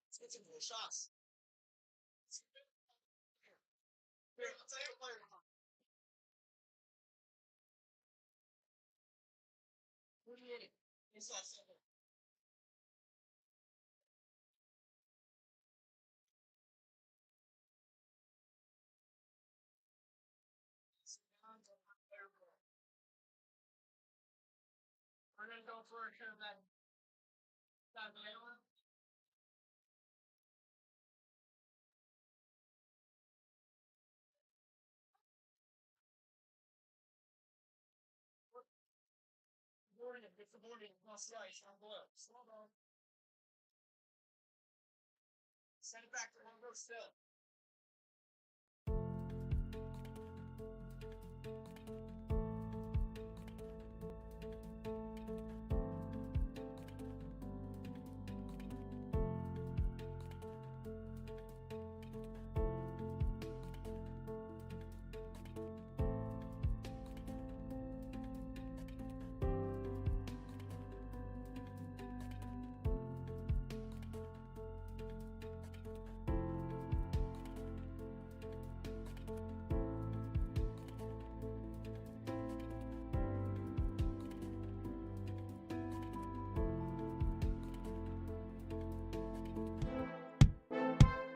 Let's get some more shots. Here, I'll tell you a player. What do you mean? It's that simple. We're gonna go for that middle one. Warning, it's the warning, plus ice on below. Slow down. Send it back to one go still.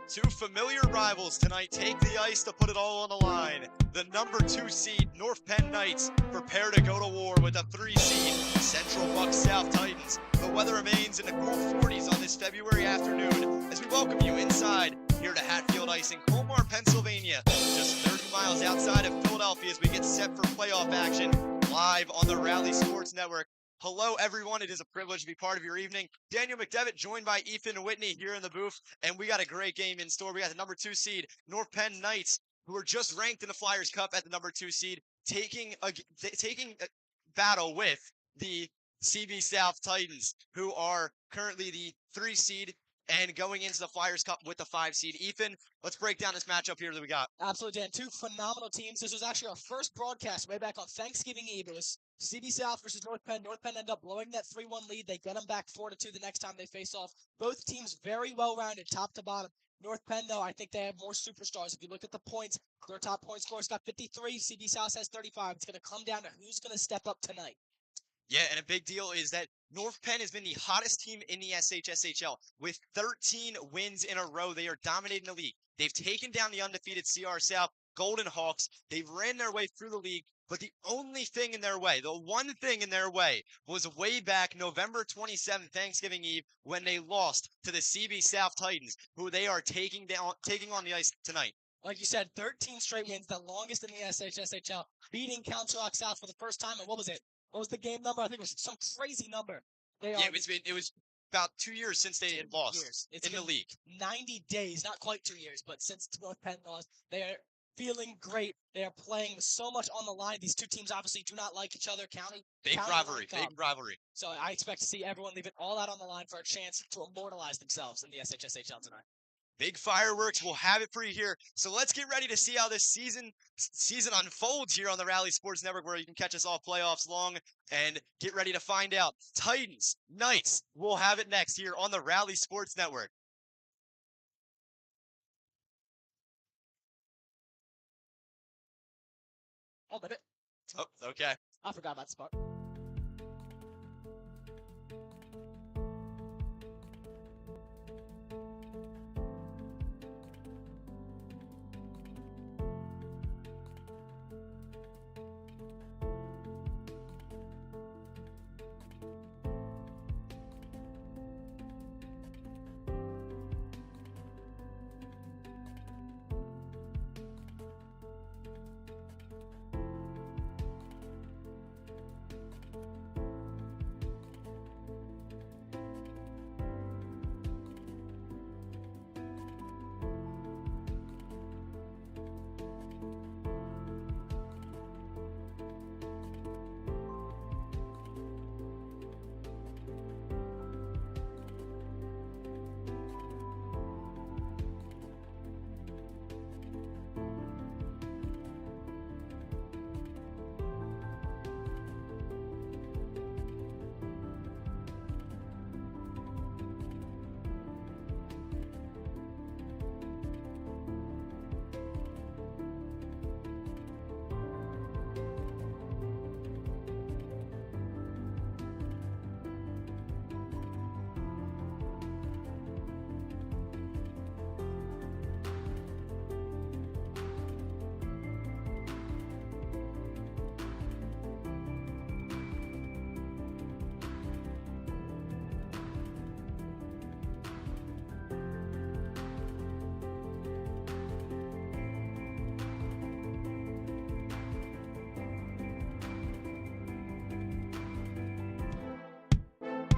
Two familiar rivals tonight take the ice to put it all on the line. The number 2 seed, North Penn Knights, prepare to go to war with the 3 seed, Central Bucks South Titans. The weather remains in the cool 40s on this February afternoon as we welcome you inside here to Hatfield Ice in Colmar, Pennsylvania, just 30 miles outside of Philadelphia as we get set for playoff action live on the Rally Sports Network. Hello, everyone. It is a privilege to be part of your evening. Daniel McDevitt joined by Ethan Whitney here in the booth, and we got a great game in store. We got the number 2 seed, North Penn Knights, who are just ranked in the Flyers Cup at the number 2 seed, taking a battle with the CB South Titans, who are currently the 3 seed and going into the Flyers Cup with the 5 seed. Ethan, let's break down this matchup here that we got. Absolutely, Dan. Two phenomenal teams. This was actually our first broadcast way back on Thanksgiving Eve. It was CB South versus North Penn. North Penn ended up blowing that 3-1 lead. They get them back 4-2 the next time they face off. Both teams very well-rounded, top to bottom. North Penn, though, I think they have more superstars. If you look at the points, their top point scorer's got 53. CB South has 35. It's going to come down to who's going to step up tonight. Yeah, and a big deal is that North Penn has been the hottest team in the SHSHL. With 13 wins in a row, they are dominating the league. They've taken down the undefeated CR South Golden Hawks. They've ran their way through the league, but the only thing in their way, the one thing in their way, was way back November 27th, Thanksgiving Eve, when they lost to the CB South Titans, who they are taking on the ice tonight. Like you said, 13 straight wins, the longest in the SHSHL, beating Council Rock South for the first time. And what was it? What was the game number? I think it was some crazy number. It was about 2 years since they had lost in the league. 90 days, not quite 2 years, but since North Penn lost, they are feeling great. They are playing with so much on the line. These two teams obviously do not like each other. Big rivalry. So I expect to see everyone leave it all out on the line for a chance to immortalize themselves in the SHSHL tonight. Big fireworks. We'll have it for you here. So let's get ready to see how this season unfolds here on the Rally Sports Network, where you can catch us all playoffs long and get ready to find out. Titans, Knights, we'll have it next here on the Rally Sports Network. Oh, but okay. I forgot about this part.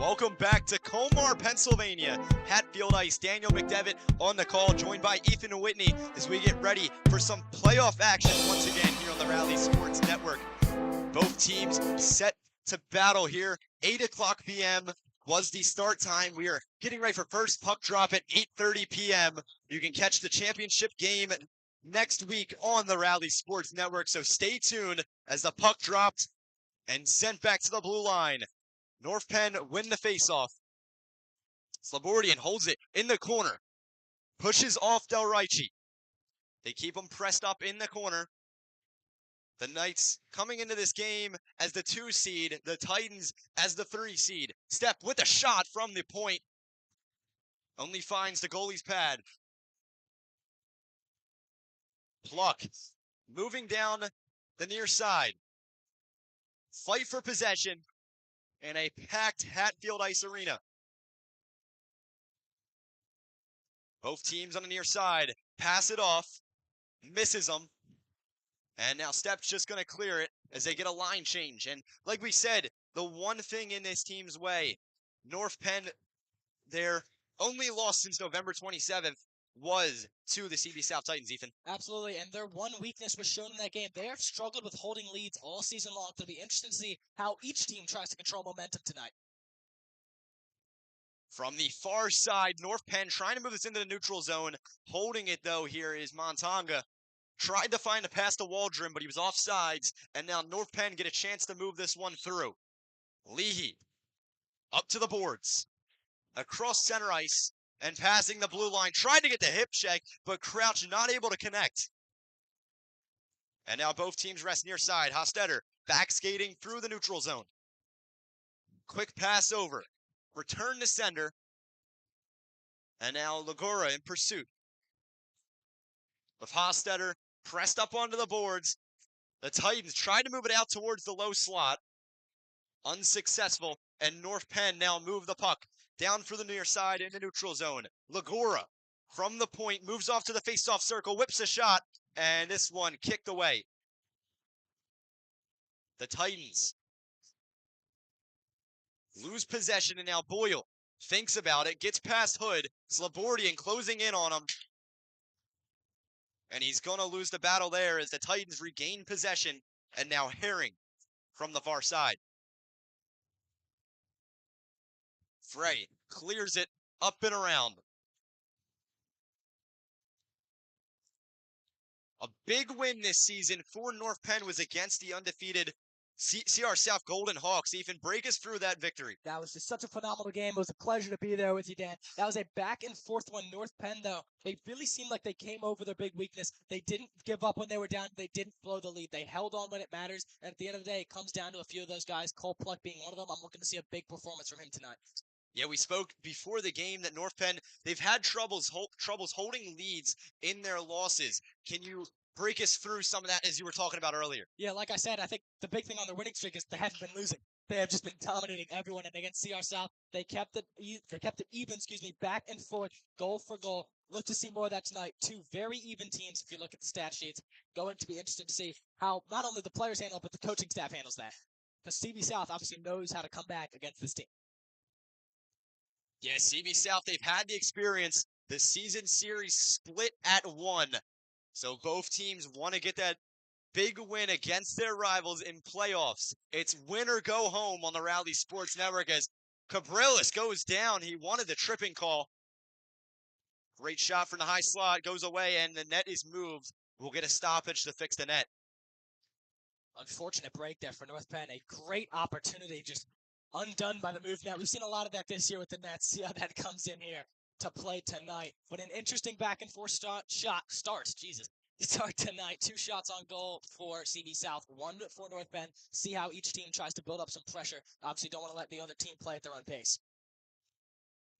Welcome back to Comar, Pennsylvania. Hatfield Ice, Daniel McDevitt on the call, joined by Ethan Whitney as we get ready for some playoff action once again here on the Rally Sports Network. Both teams set to battle here. 8 o'clock p.m. was the start time. We are getting ready for first puck drop at 8:30 p.m. You can catch the championship game next week on the Rally Sports Network, so stay tuned as the puck dropped and sent back to the blue line. North Penn win the faceoff. Slabordian holds it in the corner. Pushes off Del Ricci. They keep him pressed up in the corner. The Knights coming into this game as the 2 seed. The Titans as the 3 seed. Step with a shot from the point. Only finds the goalie's pad. Pluck moving down the near side. Fight for possession in a packed Hatfield Ice Arena. Both teams on the near side pass it off, misses them, and now Step's just going to clear it as they get a line change. And like we said, the one thing in this team's way, North Penn, their only loss since November 27th was to the CB South Titans, Ethan. Absolutely, and their one weakness was shown in that game. They have struggled with holding leads all season long. It'll be interesting to see how each team tries to control momentum tonight. From the far side, North Penn trying to move this into the neutral zone. Holding it, though, here is Montonga. Tried to find a pass to Waldron, but he was offsides, and now North Penn get a chance to move this one through. Leahy up to the boards. Across center ice. And passing the blue line, tried to get the hip check, but Crouch not able to connect. And now both teams rest near side. Hostetter back skating through the neutral zone. Quick pass over. Return to sender. And now Lagora in pursuit. With Hostetter pressed up onto the boards. The Titans tried to move it out towards the low slot. Unsuccessful. And North Penn now move the puck down for the near side in the neutral zone. Lagora from the point moves off to the face-off circle, whips a shot, and this one kicked away. The Titans lose possession, and now Boyle thinks about it, gets past Hood. Slabordian closing in on him. And he's going to lose the battle there as the Titans regain possession, and now Herring from the far side. Frey clears it up and around. A big win this season for North Penn was against the undefeated CR South Golden Hawks. Ethan, break us through that victory. That was just such a phenomenal game. It was a pleasure to be there with you, Dan. That was a back and forth one. North Penn, though, they really seemed like they came over their big weakness. They didn't give up when they were down. They didn't blow the lead. They held on when it matters. And at the end of the day, it comes down to a few of those guys, Cole Pluck being one of them. I'm looking to see a big performance from him tonight. Yeah, we spoke before the game that North Penn, they've had troubles holding leads in their losses. Can you break us through some of that as you were talking about earlier? Yeah, like I said, I think the big thing on their winning streak is they haven't been losing. They have just been dominating everyone, and against CR South, they kept it even, back and forth, goal for goal. Look to see more of that tonight. 2 very even teams, if you look at the stat sheets. Going to be interested to see how not only the players handle it, but the coaching staff handles that. Because CB South obviously knows how to come back against this team. Yeah, CB South, they've had the experience. The season series split at 1. So both teams want to get that big win against their rivals in playoffs. It's win or go home on the Rally Sports Network as Cabrilis goes down. He wanted the tripping call. Great shot from the high slot, goes away, and the net is moved. We'll get a stoppage to fix the net. Unfortunate break there for North Penn. A great opportunity just undone by the move net. We've seen a lot of that this year with the Nets. See how that comes in here to play tonight. But an interesting back and forth start tonight. 2 shots on goal for CB South, 1 for North Penn. See how each team tries to build up some pressure. Obviously don't want to let the other team play at their own pace.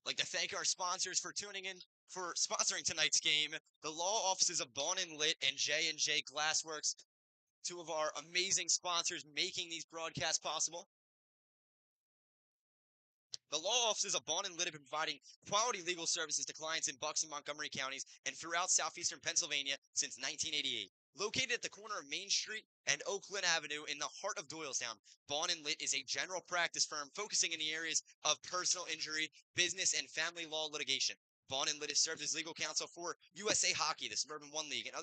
I'd like to thank our sponsors for tuning in for sponsoring tonight's game. The law offices of Bond and Lit and J&J Glassworks, 2 of our amazing sponsors making these broadcasts possible. The law offices of Bond and Lit have been providing quality legal services to clients in Bucks and Montgomery counties and throughout southeastern Pennsylvania since 1988. Located at the corner of Main Street and Oakland Avenue in the heart of Doylestown, Bond & Lit is a general practice firm focusing in the areas of personal injury, business, and family law litigation. Bond & Lit has served as legal counsel for USA Hockey, the Suburban One League, and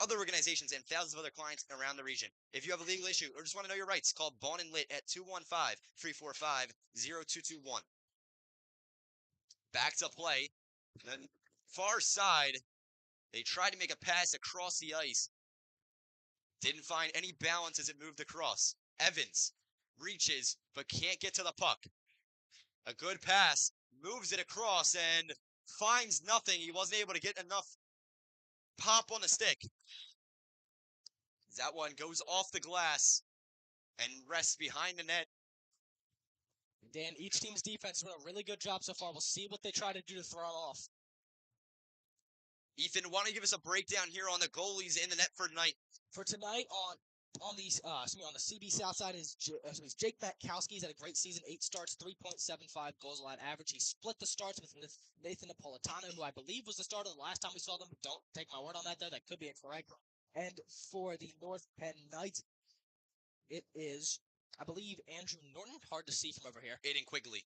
other organizations and thousands of other clients around the region. If you have a legal issue or just want to know your rights, call Bond & Lit at 215-345-0221. Back to play. The far side, they tried to make a pass across the ice. Didn't find any balance as it moved across. Evans reaches, but can't get to the puck. A good pass, moves it across, and finds nothing. He wasn't able to get enough pop on the stick. That one goes off the glass and rests behind the net. Dan, each team's defense has done a really good job so far. We'll see what they try to do to throw it off. Ethan, why don't you give us a breakdown here on the goalies in the net for tonight? For tonight on the CB South side is Jake Matkowski. He's had a great season, 8 starts, 3.75 goals allowed average. He split the starts with Nathan Napolitano, who I believe was the starter the last time we saw them. Don't take my word on that, though. That could be incorrect. And for the North Penn Knights, it is, I believe, Andrew Norton. Hard to see from over here. Aiden Quigley.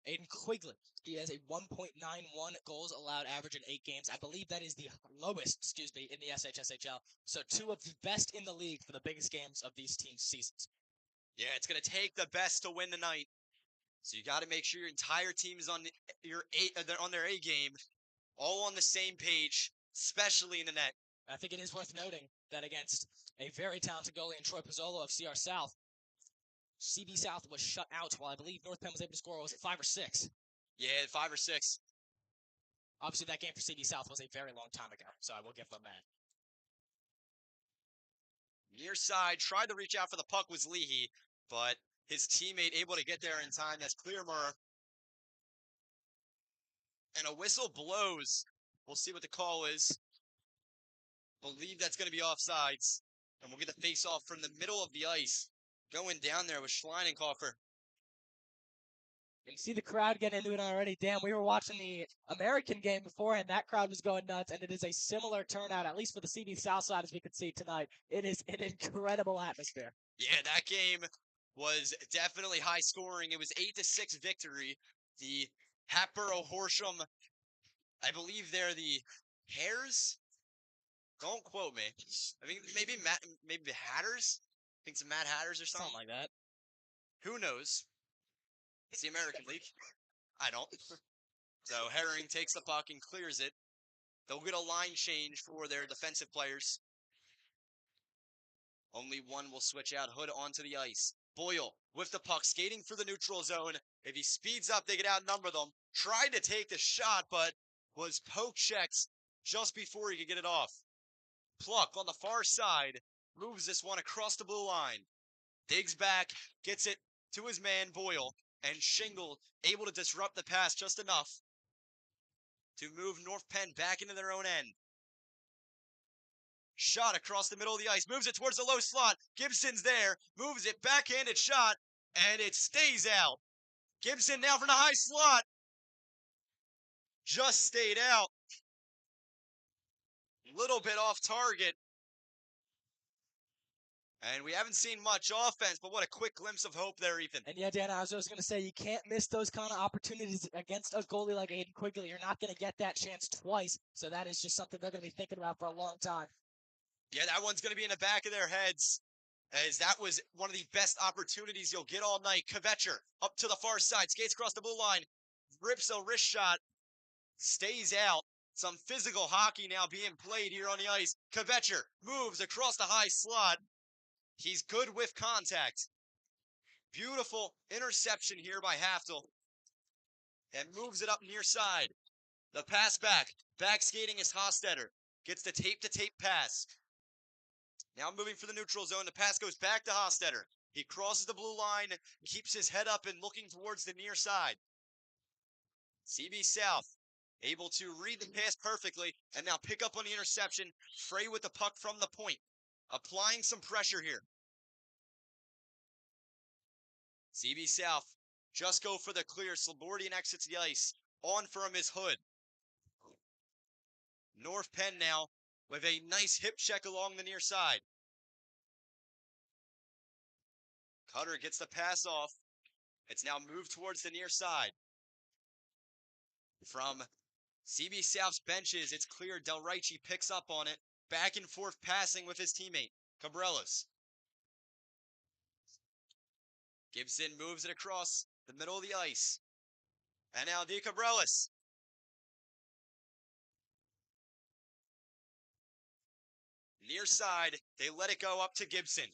He has a 1.91 goals allowed average in 8 games. I believe that is the lowest, in the SHSHL. So 2 of the best in the league for the biggest games of these teams' seasons. Yeah, it's going to take the best to win tonight. So you got to make sure your entire team is on their A game, all on the same page, especially in the net. I think it is worth noting that against a very talented goalie in Troy Pizzolo of CR South, CB South was shut out while I believe North Penn was able to score, was it 5 or 6? Yeah, 5 or 6. Obviously, that game for CB South was a very long time ago, so I will give them that. Near side, tried to reach out for the puck was Leahy, but his teammate able to get there in time. That's Clearmore. And a whistle blows. We'll see what the call is. Believe that's going to be offsides. And we'll get the face-off from the middle of the ice. Going down there with Schleinenkoffer. You can see the crowd getting into it already. Damn, we were watching the American game before, and that crowd was going nuts, and it is a similar turnout, at least for the CB South side, as we can see tonight. It is an incredible atmosphere. Yeah, that game was definitely high scoring. It was 8-6 victory. The Hatboro Horsham, I believe they're the Hares? Don't quote me. I mean, maybe the Hatters? I think it's Matt Hatters or something. Something like that. Who knows? It's the American League. I don't. So Herring takes the puck and clears it. They'll get a line change for their defensive players. Only one will switch out. Hood onto the ice. Boyle with the puck, skating for the neutral zone. If he speeds up, they could outnumber them. Tried to take the shot, but was poke checked just before he could get it off. Pluck on the far side. Moves this one across the blue line. Digs back, gets it to his man, Boyle. And Shingle able to disrupt the pass just enough to move North Penn back into their own end. Shot across the middle of the ice. Moves it towards the low slot. Gibson's there. Moves it. Backhanded shot. And it stays out. Gibson now from the high slot. Just stayed out. Little bit off target. And we haven't seen much offense, but what a quick glimpse of hope there, Ethan. And yeah, Dan, I was just going to say, you can't miss those kind of opportunities against a goalie like Aiden Quigley. You're not going to get that chance twice, so that is just something they're going to be thinking about for a long time. Yeah, that one's going to be in the back of their heads, as that was one of the best opportunities you'll get all night. Kvetcher up to the far side, skates across the blue line, rips a wrist shot, stays out. Some physical hockey now being played here on the ice. Kvetcher moves across the high slot. He's good with contact. Beautiful interception here by Haftel. And moves it up near side. The pass back. Back skating is Hostetter. Gets the tape-to-tape pass. Now moving for the neutral zone. The pass goes back to Hostetter. He crosses the blue line, keeps his head up and looking towards the near side. CB South able to read the pass perfectly and now pick up on the interception. Frey with the puck from the point. Applying some pressure here. CB South just go for the clear. Slabordian exits the ice. On for him is Hood. North Penn now with a nice hip check along the near side. Cutter gets the pass off. It's now moved towards the near side. From CB South's benches, it's clear. Del Ricci picks up on it. Back and forth passing with his teammate, Cabrelas. Gibson moves it across the middle of the ice. And now D. Cabrelas. Near side, they let it go up to Gibson.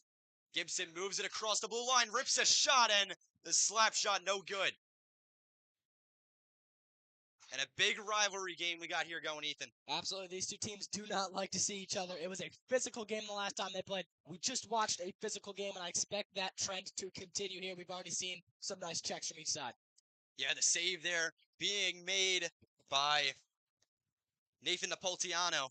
Gibson moves it across the blue line, rips a shot, and the slap shot no good. And a big rivalry game we got here going, Ethan. Absolutely. These two teams do not like to see each other. It was a physical game the last time they played. We just watched a physical game, and I expect that trend to continue here. We've already seen some nice checks from each side. Yeah, the save there being made by Nathan Napolitano.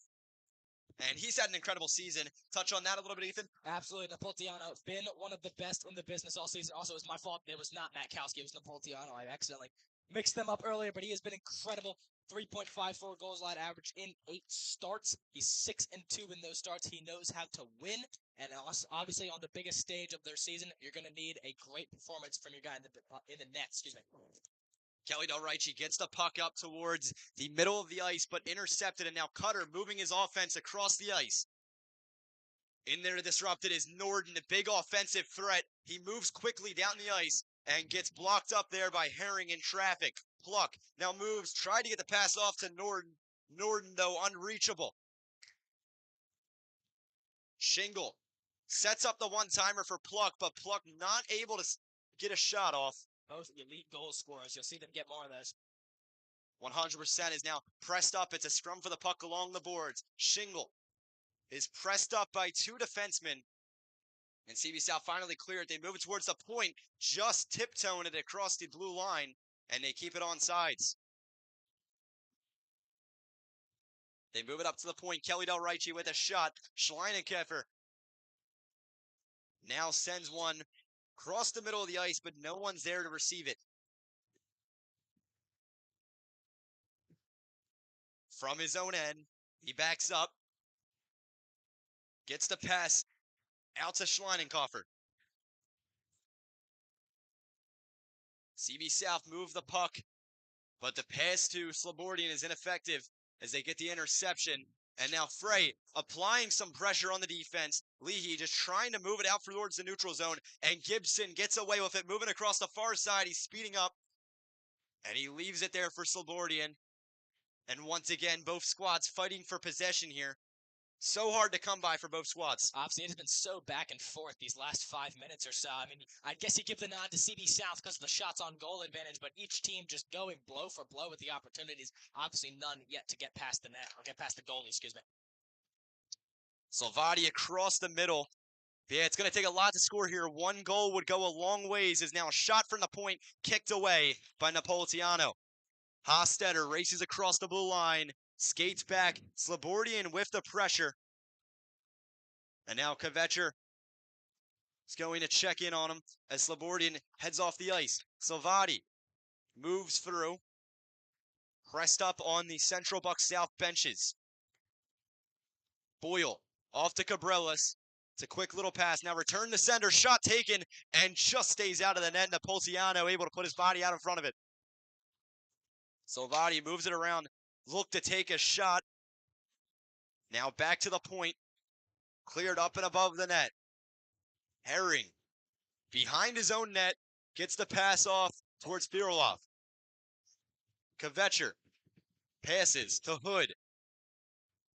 And he's had an incredible season. Touch on that a little bit, Ethan. Absolutely. Napolitano, been one of the best in the business all season. Also, it was my fault. It was not Matkowski. It was Napolitano. I accidentally mixed them up earlier, but he has been incredible. 3.54 goals allowed average in 8 starts. He's 6-2 in those starts. He knows how to win. And obviously, on the biggest stage of their season, you're going to need a great performance from your guy in the net. Excuse me. Kelly Del Ricci gets the puck up towards the middle of the ice, but intercepted, and now Cutter moving his offense across the ice. In there to disrupt it is Norden, a big offensive threat. He moves quickly down the ice and gets blocked up there by Herring in traffic. Pluck now moves, tried to get the pass off to Norden. Norden, though, unreachable. Shingle sets up the one-timer for Pluck, but Pluck not able to get a shot off. Both elite goal scorers. You'll see them get more of those. 100% is now pressed up. It's a scrum for the puck along the boards. Shingle is pressed up by 2 defensemen. And CB South finally clear it. They move it towards the point, just tiptoeing it across the blue line, and they keep it on sides. They move it up to the point. Kelly Del Ricci with a shot. Schleinekeffer now sends one across the middle of the ice, but no one's there to receive it. From his own end, he backs up, gets the pass out to Schleinekoffer. CB South move the puck, but the pass to Slobodian is ineffective as they get the interception. And now Frey applying some pressure on the defense. Leahy just trying to move it out towards the neutral zone. And Gibson gets away with it, moving across the far side. He's speeding up. And he leaves it there for Slobodian. And once again, both squads fighting for possession here. So hard to come by for both squads. Obviously, it has been so back and forth these last 5 minutes or so. I mean, I guess you give the nod to CB South because of the shots on goal advantage, but each team just going blow for blow with the opportunities. Obviously, none yet to get past the net, or get past the goalie, excuse me. Salvati across the middle. Yeah, it's going to take a lot to score here. 1 goal would go a long ways. Is now a shot from the point, kicked away by Napolitano. Hostetter races across the blue line, skates back. Slobodian with the pressure. And now Kvetcher is going to check in on him as Slobodian heads off the ice. Salvati moves through. Pressed up on the Central Buck South benches. Boyle off to Cabrelas. It's a quick little pass. Now return to center. Shot taken and just stays out of the net. Napolitano able to put his body out in front of it. Salvati moves it around. Look to take a shot. Now back to the point. Cleared up and above the net. Herring behind his own net. Gets the pass off towards Firolov. Kvetcher passes to Hood.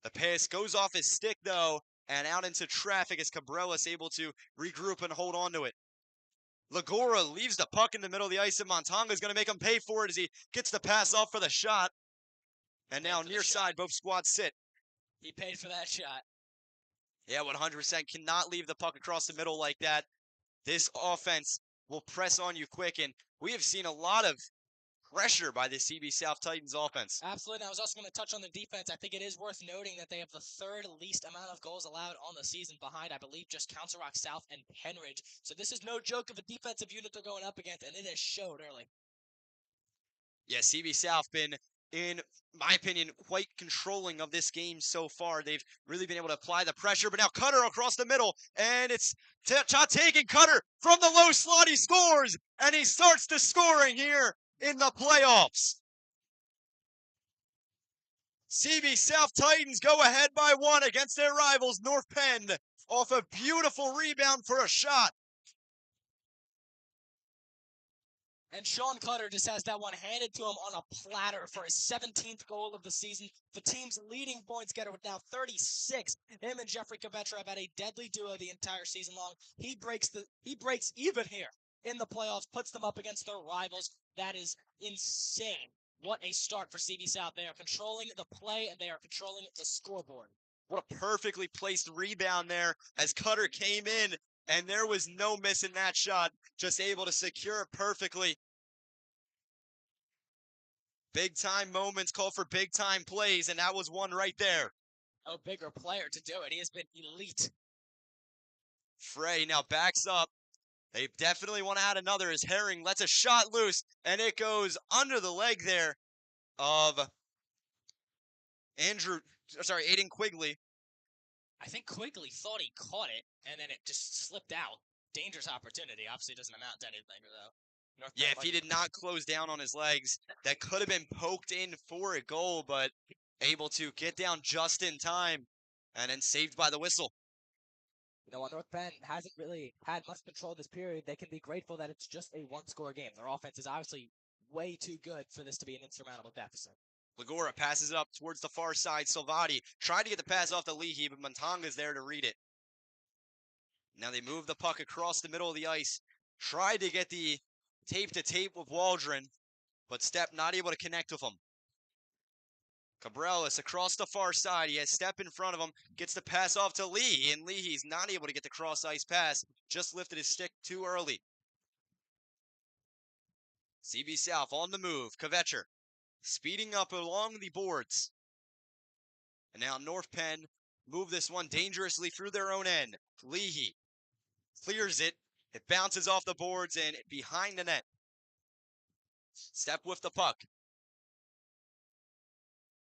The pass goes off his stick, though, and out into traffic as Cabrelas able to regroup and hold on to it. Lagora leaves the puck in the middle of the ice, and Montonga is going to make him pay for it as he gets the pass off for the shot. And now near side, both squads sit. He paid for that shot. Yeah, 100% cannot leave the puck across the middle like that. This offense will press on you quick, and we have seen a lot of pressure by the CB South Titans offense. Absolutely. I was also going to touch on the defense. I think it is worth noting that they have the 3rd least amount of goals allowed on the season behind, I believe, just Council Rock South and Penridge. So this is no joke of a defensive unit they're going up against, and it has showed early. Yeah, CB South been in my opinion, quite controlling of this game so far. They've really been able to apply the pressure, but now Cutter across the middle, and it's shot taken. Cutter from the low slot, he scores, and he starts the scoring here in the playoffs. CB South Titans go ahead by 1 against their rivals, North Penn, off a beautiful rebound for a shot. And Sean Cutter just has that one handed to him on a platter for his 17th goal of the season. The team's leading points getter with now 36. Him and Jeffrey Kvetra have had a deadly duo the entire season long. He breaks even here in the playoffs, puts them up against their rivals. That is insane. What a start for CB South. They are controlling the play and they are controlling the scoreboard. What a perfectly placed rebound there as Cutter came in, and there was no miss in that shot. Just able to secure it perfectly. Big time moments call for big time plays, and that was one right there. No bigger player to do it. He has been elite. Frey now backs up. They definitely want to add another as Herring lets a shot loose, and it goes under the leg there of Aiden Quigley. I think Quigley thought he caught it, and then it just slipped out. Dangerous opportunity. Obviously doesn't amount to anything, though. Yeah, if he did not close down on his legs, that could have been poked in for a goal, but able to get down just in time, and then saved by the whistle. You know what, North Penn hasn't really had much control this period. They can be grateful that it's just a one-score game. Their offense is obviously way too good for this to be an insurmountable deficit. Lagora passes it up towards the far side. Silvati tried to get the pass off to Leahy, but Montanga's there to read it. Now they move the puck across the middle of the ice. Tried to get the tape-to-tape with Waldron, but Stepp not able to connect with him. Cabrelis across the far side. He has Stepp in front of him. Gets the pass off to Leahy, and Leahy's not able to get the cross-ice pass. Just lifted his stick too early. CB South on the move. Kvetcher speeding up along the boards. And now North Penn move this one dangerously through their own end. Leahy clears it. It bounces off the boards and behind the net. Stepp with the puck.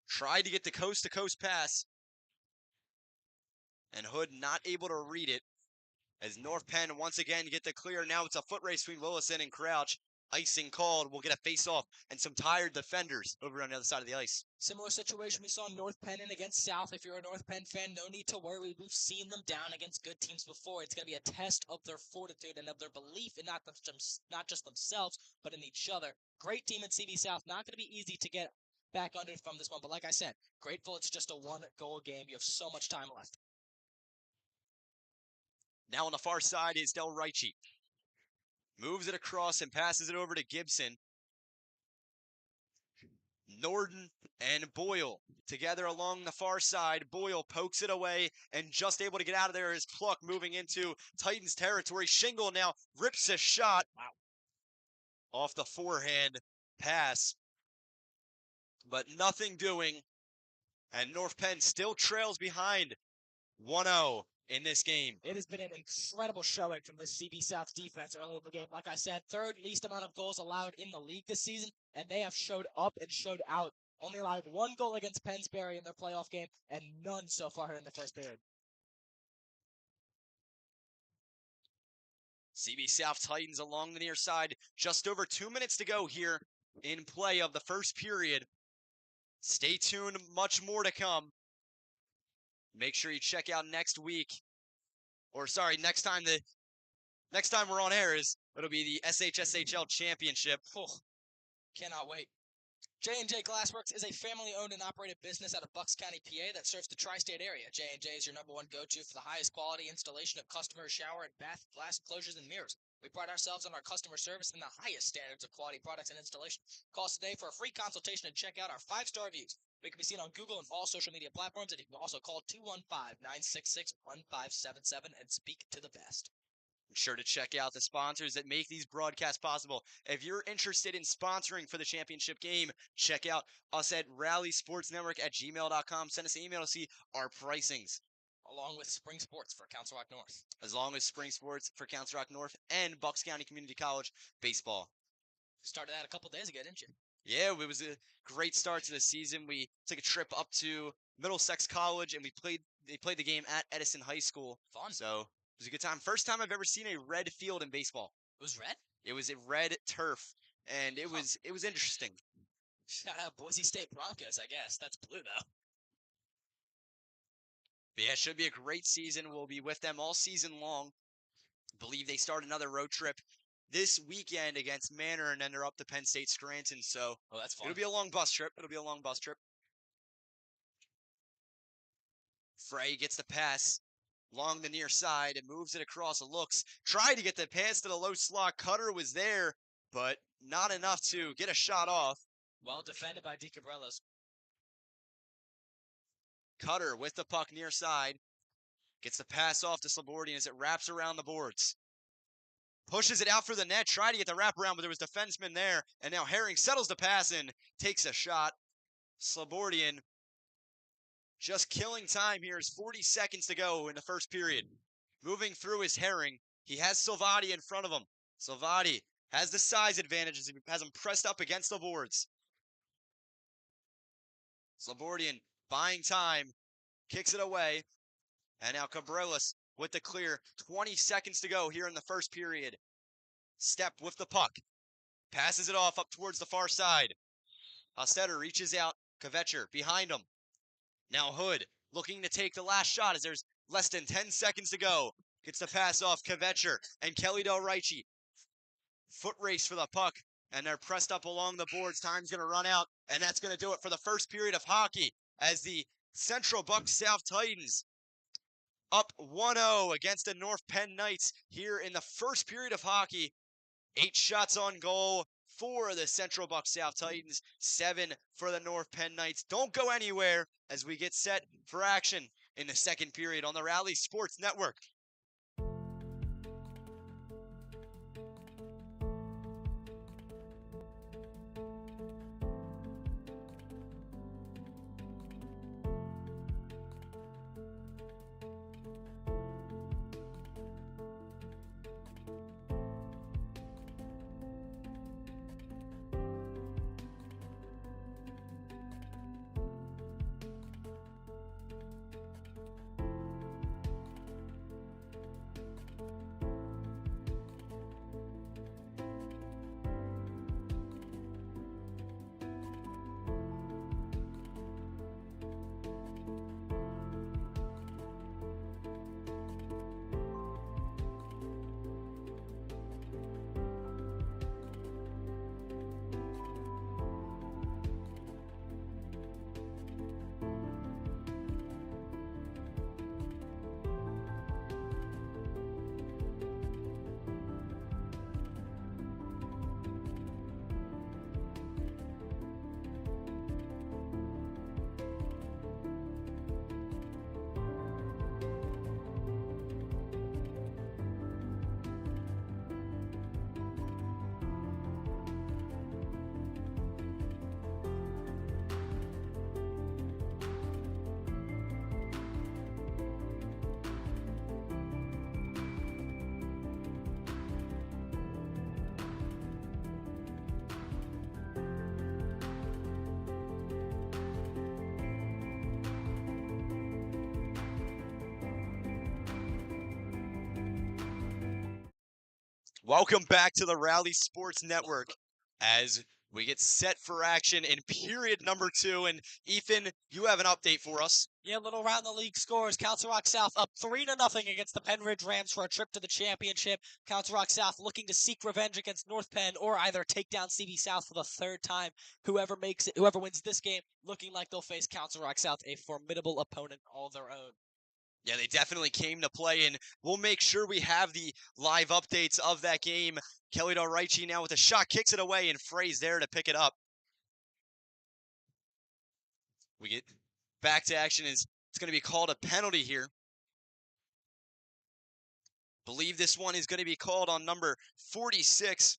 Tried to get the coast-to-coast pass. And Hood not able to read it. As North Penn once again get the clear. Now it's a foot race between Willison and Crouch. Icing called. We'll get a face-off and some tired defenders over on the other side of the ice. Similar situation we saw North Penn in against South. If you're a North Penn fan, no need to worry. We've seen them down against good teams before. It's going to be a test of their fortitude and of their belief in not just themselves, but in each other. Great team in CB South. Not going to be easy to get back under from this one. But like I said, grateful it's just a one-goal game. You have so much time left. Now on the far side is Del Ricci. Moves it across and passes it over to Gibson. Norden and Boyle together along the far side. Boyle pokes it away and just able to get out of there is Pluck moving into Titans territory. Shingle now rips a shot. Wow. Off the forehand pass. But nothing doing. And North Penn still trails behind 1-0. In this game. It has been an incredible showing from this CB South defense early in the game. Like I said, third least amount of goals allowed in the league this season, and they have showed up and showed out. Only allowed one goal against Pennsbury in their playoff game, and none so far in the first period. CB South Titans along the near side. Just over 2 minutes to go here in play of the first period. Stay tuned, much more to come. Make sure you check out next week, or sorry, next time we're on air it'll be the SHSHL Championship. Oh, cannot wait. J&J Glassworks is a family-owned and operated business out of Bucks County, PA that serves the tri-state area. J&J is your #1 go-to for the highest quality installation of customer shower and bath glass enclosures and mirrors. We pride ourselves on our customer service and the highest standards of quality products and installation. Call us today for a free consultation and check out our 5-star reviews. We can be seen on Google and all social media platforms, and you can also call 215-966-1577 and speak to the best. Be sure to check out the sponsors that make these broadcasts possible. If you're interested in sponsoring for the championship game, check out us at rallysportsnetwork@gmail.com. Send us an email to see our pricings. Along with Spring Sports for Council Rock North. As long as Spring Sports for Council Rock North and Bucks County Community College baseball. Started that a couple days ago, didn't you? Yeah, it was a great start to the season. We took a trip up to Middlesex College and they played the game at Edison High School. Fun. So it was a good time. First time I've ever seen a red field in baseball. It was red? It was a red turf, and it was interesting. Shout out Boise State Broncos, I guess. That's blue, though. But yeah, it should be a great season. We'll be with them all season long. I believe they start another road trip this weekend against Manor, and then they're up to Penn State Scranton. So that's fun. it'll be a long bus trip. Frey gets the pass along the near side and moves it across. Looks, tried to get the pass to the low slot. Cutter was there, but not enough to get a shot off. Well defended by DeCabrellas. Cutter with the puck near side. Gets the pass off to Slabordian as it wraps around the boards. Pushes it out for the net. Tried to get the wraparound, but there was defenseman there. And now Herring settles the pass and takes a shot. Slabordian just killing time here. Is 40 seconds to go in the first period. Moving through is Herring. He has Silvati in front of him. Silvati has the size advantage as he has him pressed up against the boards. Slabordian buying time. Kicks it away. And now Cabrelas with the clear. 20 seconds to go here in the first period. Step with the puck. Passes it off up towards the far side. Hostetter reaches out. Kvetcher behind him. Now Hood looking to take the last shot as there's less than 10 seconds to go. Gets the pass off Kvetcher and Kelly Del Ricci. Foot race for the puck. And they're pressed up along the boards. Time's going to run out. And that's going to do it for the first period of hockey as the Central Bucks South Titans up 1-0 against the North Penn Knights here in the first period of hockey. 8 shots on goal for the Central Bucks South Titans, 7 for the North Penn Knights. Don't go anywhere as we get set for action in the second period on the Rally Sports Network. Welcome back to the Rally Sports Network as we get set for action in period number 2. And Ethan, you have an update for us. Yeah, little round the league scores. Council Rock South up 3-0 against the Penn Ridge Rams for a trip to the championship. Council Rock South looking to seek revenge against North Penn or either take down CB South for the third time. Whoever wins this game, looking like they'll face Council Rock South, a formidable opponent all their own. Yeah, they definitely came to play, and we'll make sure we have the live updates of that game. Kelly Del Ricci now with a shot, kicks it away, and Frey's there to pick it up. We get back to action. It's going to be called a penalty here. Believe this one is going to be called on number 46.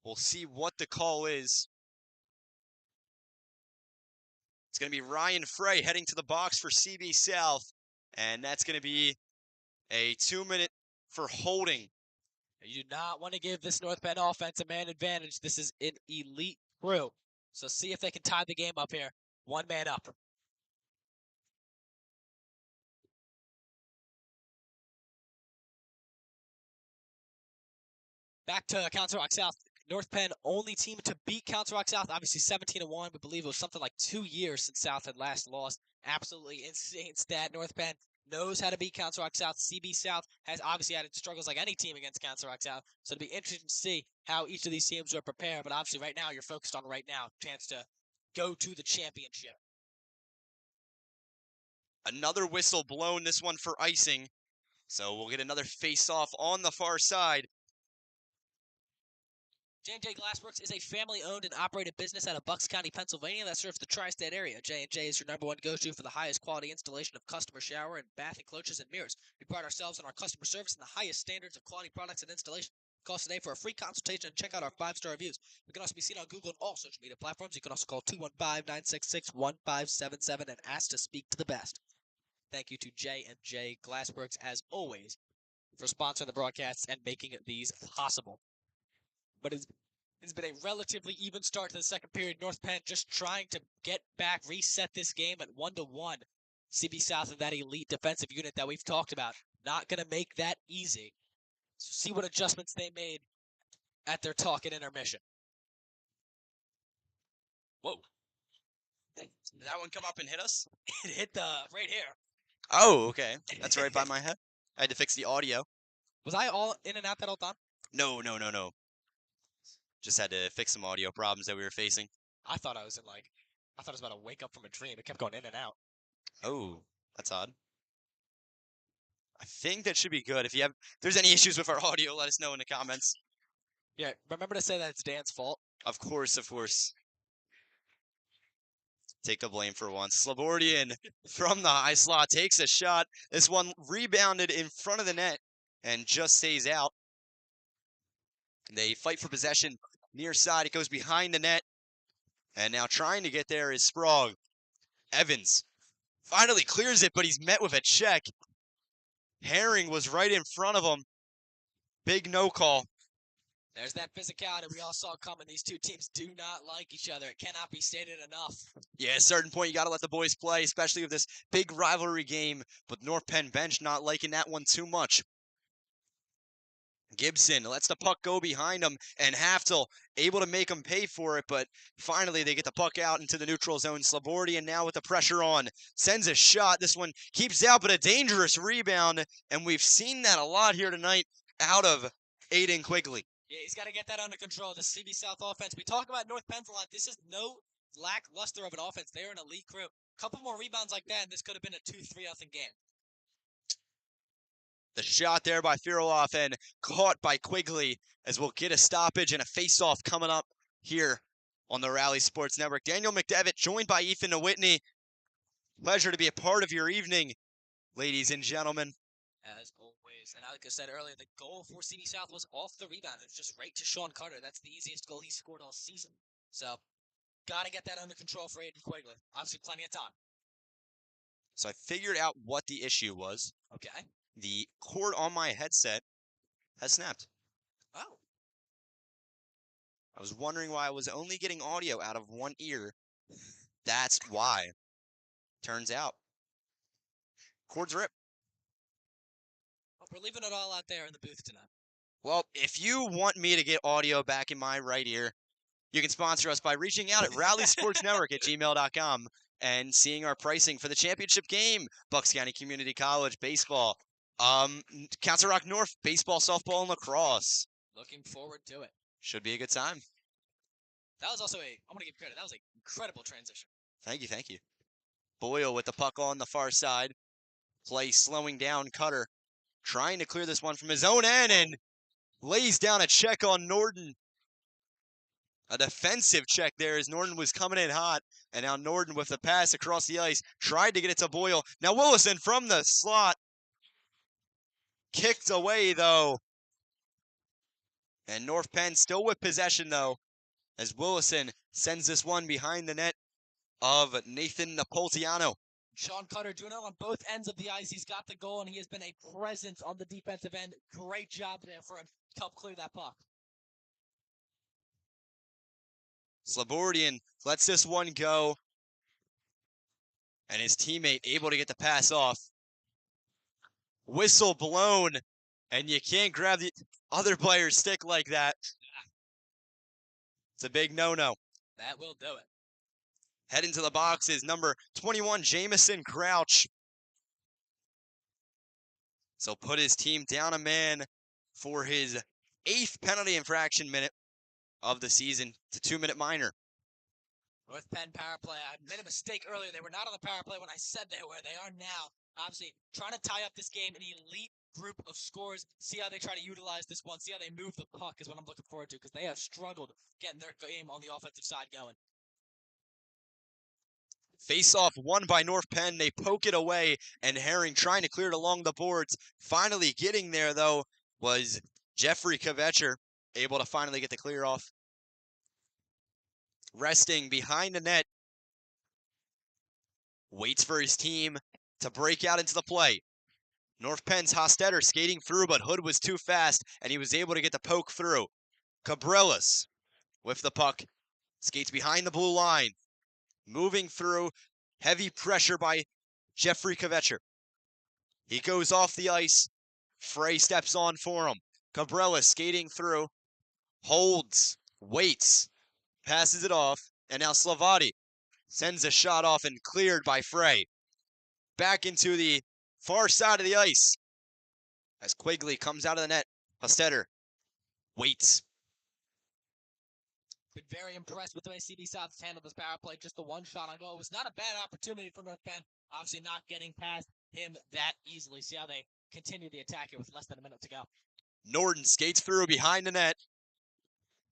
We'll see what the call is. It's going to be Ryan Frey heading to the box for CB South, and that's going to be a 2-minute for holding You do not want to give this North Penn offense a man advantage. This is an elite crew. So see if they can tie the game up here. One man up. Back to Council Rock South. North Penn, only team to beat Council Rock South. Obviously 17-1. We believe it was something like 2 years since South had last lost. Absolutely insane stat. North Penn knows how to beat Council Rock South. CB South has obviously had its struggles like any team against Council Rock South. So it'll be interesting to see how each of these teams are prepared. But obviously right now, you're focused on right now. Chance to go to the championship. Another whistle blown, this one for icing. So we'll get another face-off on the far side. J&J Glassworks is a family-owned and operated business out of Bucks County, Pennsylvania that serves the tri-state area. J&J is your #1 go-to for the highest quality installation of customer shower and bath enclosures and mirrors. We pride ourselves on our customer service and the highest standards of quality products and installation. Call us today for a free consultation and check out our 5-star reviews. We can also be seen on Google and all social media platforms. You can also call 215-966-1577 and ask to speak to the best. Thank you to J&J Glassworks, as always, for sponsoring the broadcasts and making these possible. But it's been a relatively even start to the second period. North Penn just trying to get back, reset this game at 1-1. CB South of that elite defensive unit that we've talked about. Not going to make that easy. So see what adjustments they made at their talk at intermission. Whoa. Did that one come up and hit us? It hit the right here. Oh, okay. That's right by my head. I had to fix the audio. Was I all in and out that whole time? No. Just had to fix some audio problems that we were facing. I thought I was about to wake up from a dream. It kept going in and out. Oh, that's odd. I think that should be good. If there's any issues with our audio, let us know in the comments. Yeah, remember to say that it's Dan's fault. Of course. Take the blame for once. Slabordian from the high slot takes a shot. This one rebounded in front of the net and just stays out. They fight for possession near side. It goes behind the net. And now trying to get there is Sprague. Evans finally clears it, but he's met with a check. Herring was right in front of him. Big no call. There's that physicality we all saw coming. These two teams do not like each other. It cannot be stated enough. Yeah, at a certain point, you got to let the boys play, especially with this big rivalry game. But North Penn bench not liking that one too much. Gibson lets the puck go behind him, and Haftel able to make him pay for it, but finally they get the puck out into the neutral zone. Slabordian now with the pressure on, sends a shot. This one keeps out, but a dangerous rebound, and we've seen that a lot here tonight out of Aiden Quigley. Yeah, he's got to get that under control. The CB South offense. We talk about North Penn's a lot. This is no lackluster of an offense. They're an elite crew. A couple more rebounds like that, and this could have been a 2-3 game. The shot there by Firoloff and caught by Quigley, as we'll get a stoppage and a face-off coming up here on the Rally Sports Network. Daniel McDevitt joined by Ethan Whitney. Pleasure to be a part of your evening, ladies and gentlemen. As always. And like I said earlier, the goal for CB South was off the rebound. It's just right to Sean Carter. That's the easiest goal he scored all season. So, got to get that under control for Aiden Quigley. Obviously, plenty of time. So I figured out what the issue was. Okay. The cord on my headset has snapped. Oh. I was wondering why I was only getting audio out of one ear. That's why. Turns out. Cord's ripped. Well, we're leaving it all out there in the booth tonight. Well, if you want me to get audio back in my right ear, you can sponsor us by reaching out at rallysportsnetwork@gmail.com and seeing our pricing for the championship game. Bucks County Community College baseball. Council Rock North baseball, softball, and lacrosse. Looking forward to it. Should be a good time. That was also I'm going to give credit. That was an incredible transition. Thank you. Boyle with the puck on the far side. Play slowing down. Cutter trying to clear this one from his own end and lays down a check on Norden. A defensive check there as Norden was coming in hot. And now Norden with the pass across the ice. Tried to get it to Boyle. Now Willison from the slot. Kicked away, though. And North Penn still with possession, though, as Willison sends this one behind the net of Nathan Napolitano. Sean Cutter doing it on both ends of the ice. He's got the goal, and he has been a presence on the defensive end. Great job there for him. help clear that puck. Slobodian lets this one go. And his teammate able to get the pass off. Whistle blown. And you can't grab the other player's stick like that. It's a big no-no. That will do it. Head into the box is number 21, Jamison Crouch. So put his team down a man for his 8th penalty infraction minute of the season. It's a 2-minute minor. North Penn power play. I made a mistake earlier. They were not on the power play when I said they were. They are now. Obviously, trying to tie up this game. An elite group of scorers. See how they try to utilize this one. See how they move the puck is what I'm looking forward to because they have struggled getting their game on the offensive side going. Face-off won by North Penn. They poke it away, and Herring trying to clear it along the boards. Finally getting there, though, was Jeffrey Kvetcher, able to finally get the clear off. Resting behind the net. Waits for his team to break out into the play. North Penn's Hostetter skating through, but Hood was too fast, and he was able to get the poke through. Cabrillas with the puck. Skates behind the blue line. Moving through. Heavy pressure by Jeffrey Kvetcher. He goes off the ice. Frey steps on for him. Cabrillas skating through. Holds. Waits. Passes it off. And now Slavati sends a shot off and cleared by Frey. Back into the far side of the ice. As Quigley comes out of the net. Hostetter waits. Been very impressed with the way CB South has handled this power play. Just the one shot on goal. It was not a bad opportunity for North Penn. Obviously not getting past him that easily. See how they continue the attack here with less than a minute to go. Norton skates through behind the net.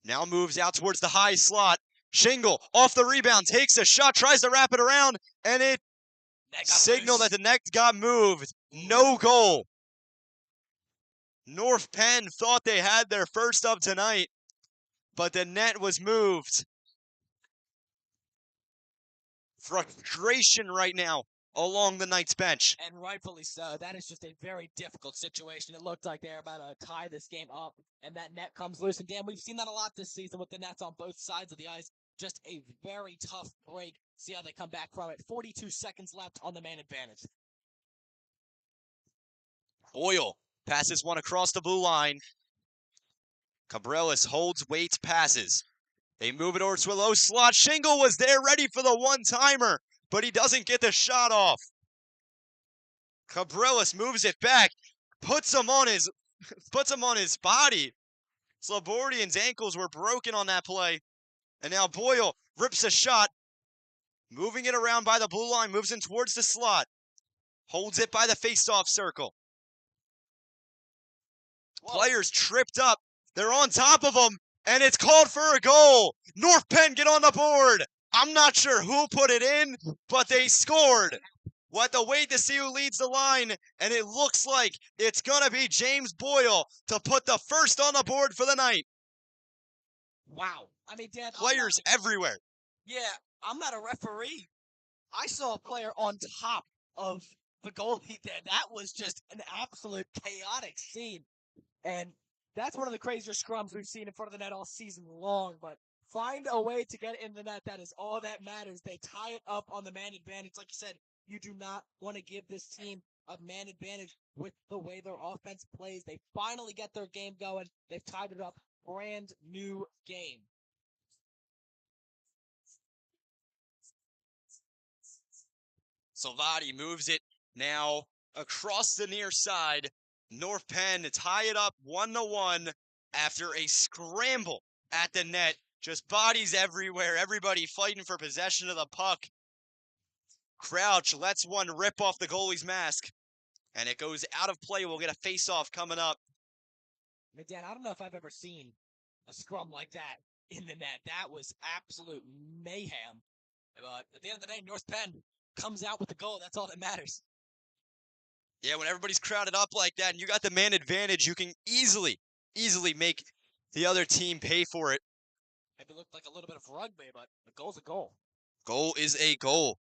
Now moves out towards the high slot. Shingle off the rebound. Takes a shot. Tries to wrap it around. And it signaled that the net got moved. No goal. North Penn thought they had their first of tonight. But the net was moved. Frustration right now along the Knights bench. And rightfully so. That is just a very difficult situation. It looked like they're about to tie this game up, and that net comes loose. And Dan, we've seen that a lot this season with the nets on both sides of the ice. Just a very tough break. See how they come back from it. 42 seconds left on the man advantage. Boyle passes one across the blue line. Cabrillas holds, waits, passes. They move it over to a low slot. Shingle was there ready for the one-timer, but he doesn't get the shot off. Cabrillas moves it back, puts him on his body. Slobodian's ankles were broken on that play. And now Boyle rips a shot, moving it around by the blue line, moves in towards the slot. Holds it by the face-off circle. Whoa. Players tripped up. They're on top of him, and it's called for a goal. North Penn get on the board. I'm not sure who put it in, but they scored. We'll have to wait to see who leads the line, and it looks like it's going to be James Boyle to put the first on the board for the night. Wow. I mean, Dan, players everywhere. Yeah, I'm not a referee. I saw a player on top of the goalie there. That was just an absolute chaotic scene. And that's one of the crazier scrums we've seen in front of the net all season long, but find a way to get it in the net. That is all that matters. They tie it up on the man advantage. Like you said, you do not want to give this team a man advantage with the way their offense plays. They finally get their game going. They've tied it up. Brand new game. Salvati moves it now across the near side. North Penn to tie it up 1-1 after a scramble at the net. Just bodies everywhere. Everybody fighting for possession of the puck. Crouch lets one rip off the goalie's mask. And it goes out of play. We'll get a face-off coming up. I mean, Dan, I don't know if I've ever seen a scrum like that in the net. That was absolute mayhem. But at the end of the day, North Penn comes out with the goal. That's all that matters. Yeah, when everybody's crowded up like that and you got the man advantage, you can easily make the other team pay for it. Maybe it looked like a little bit of rugby, but a goal's a goal. Goal is a goal.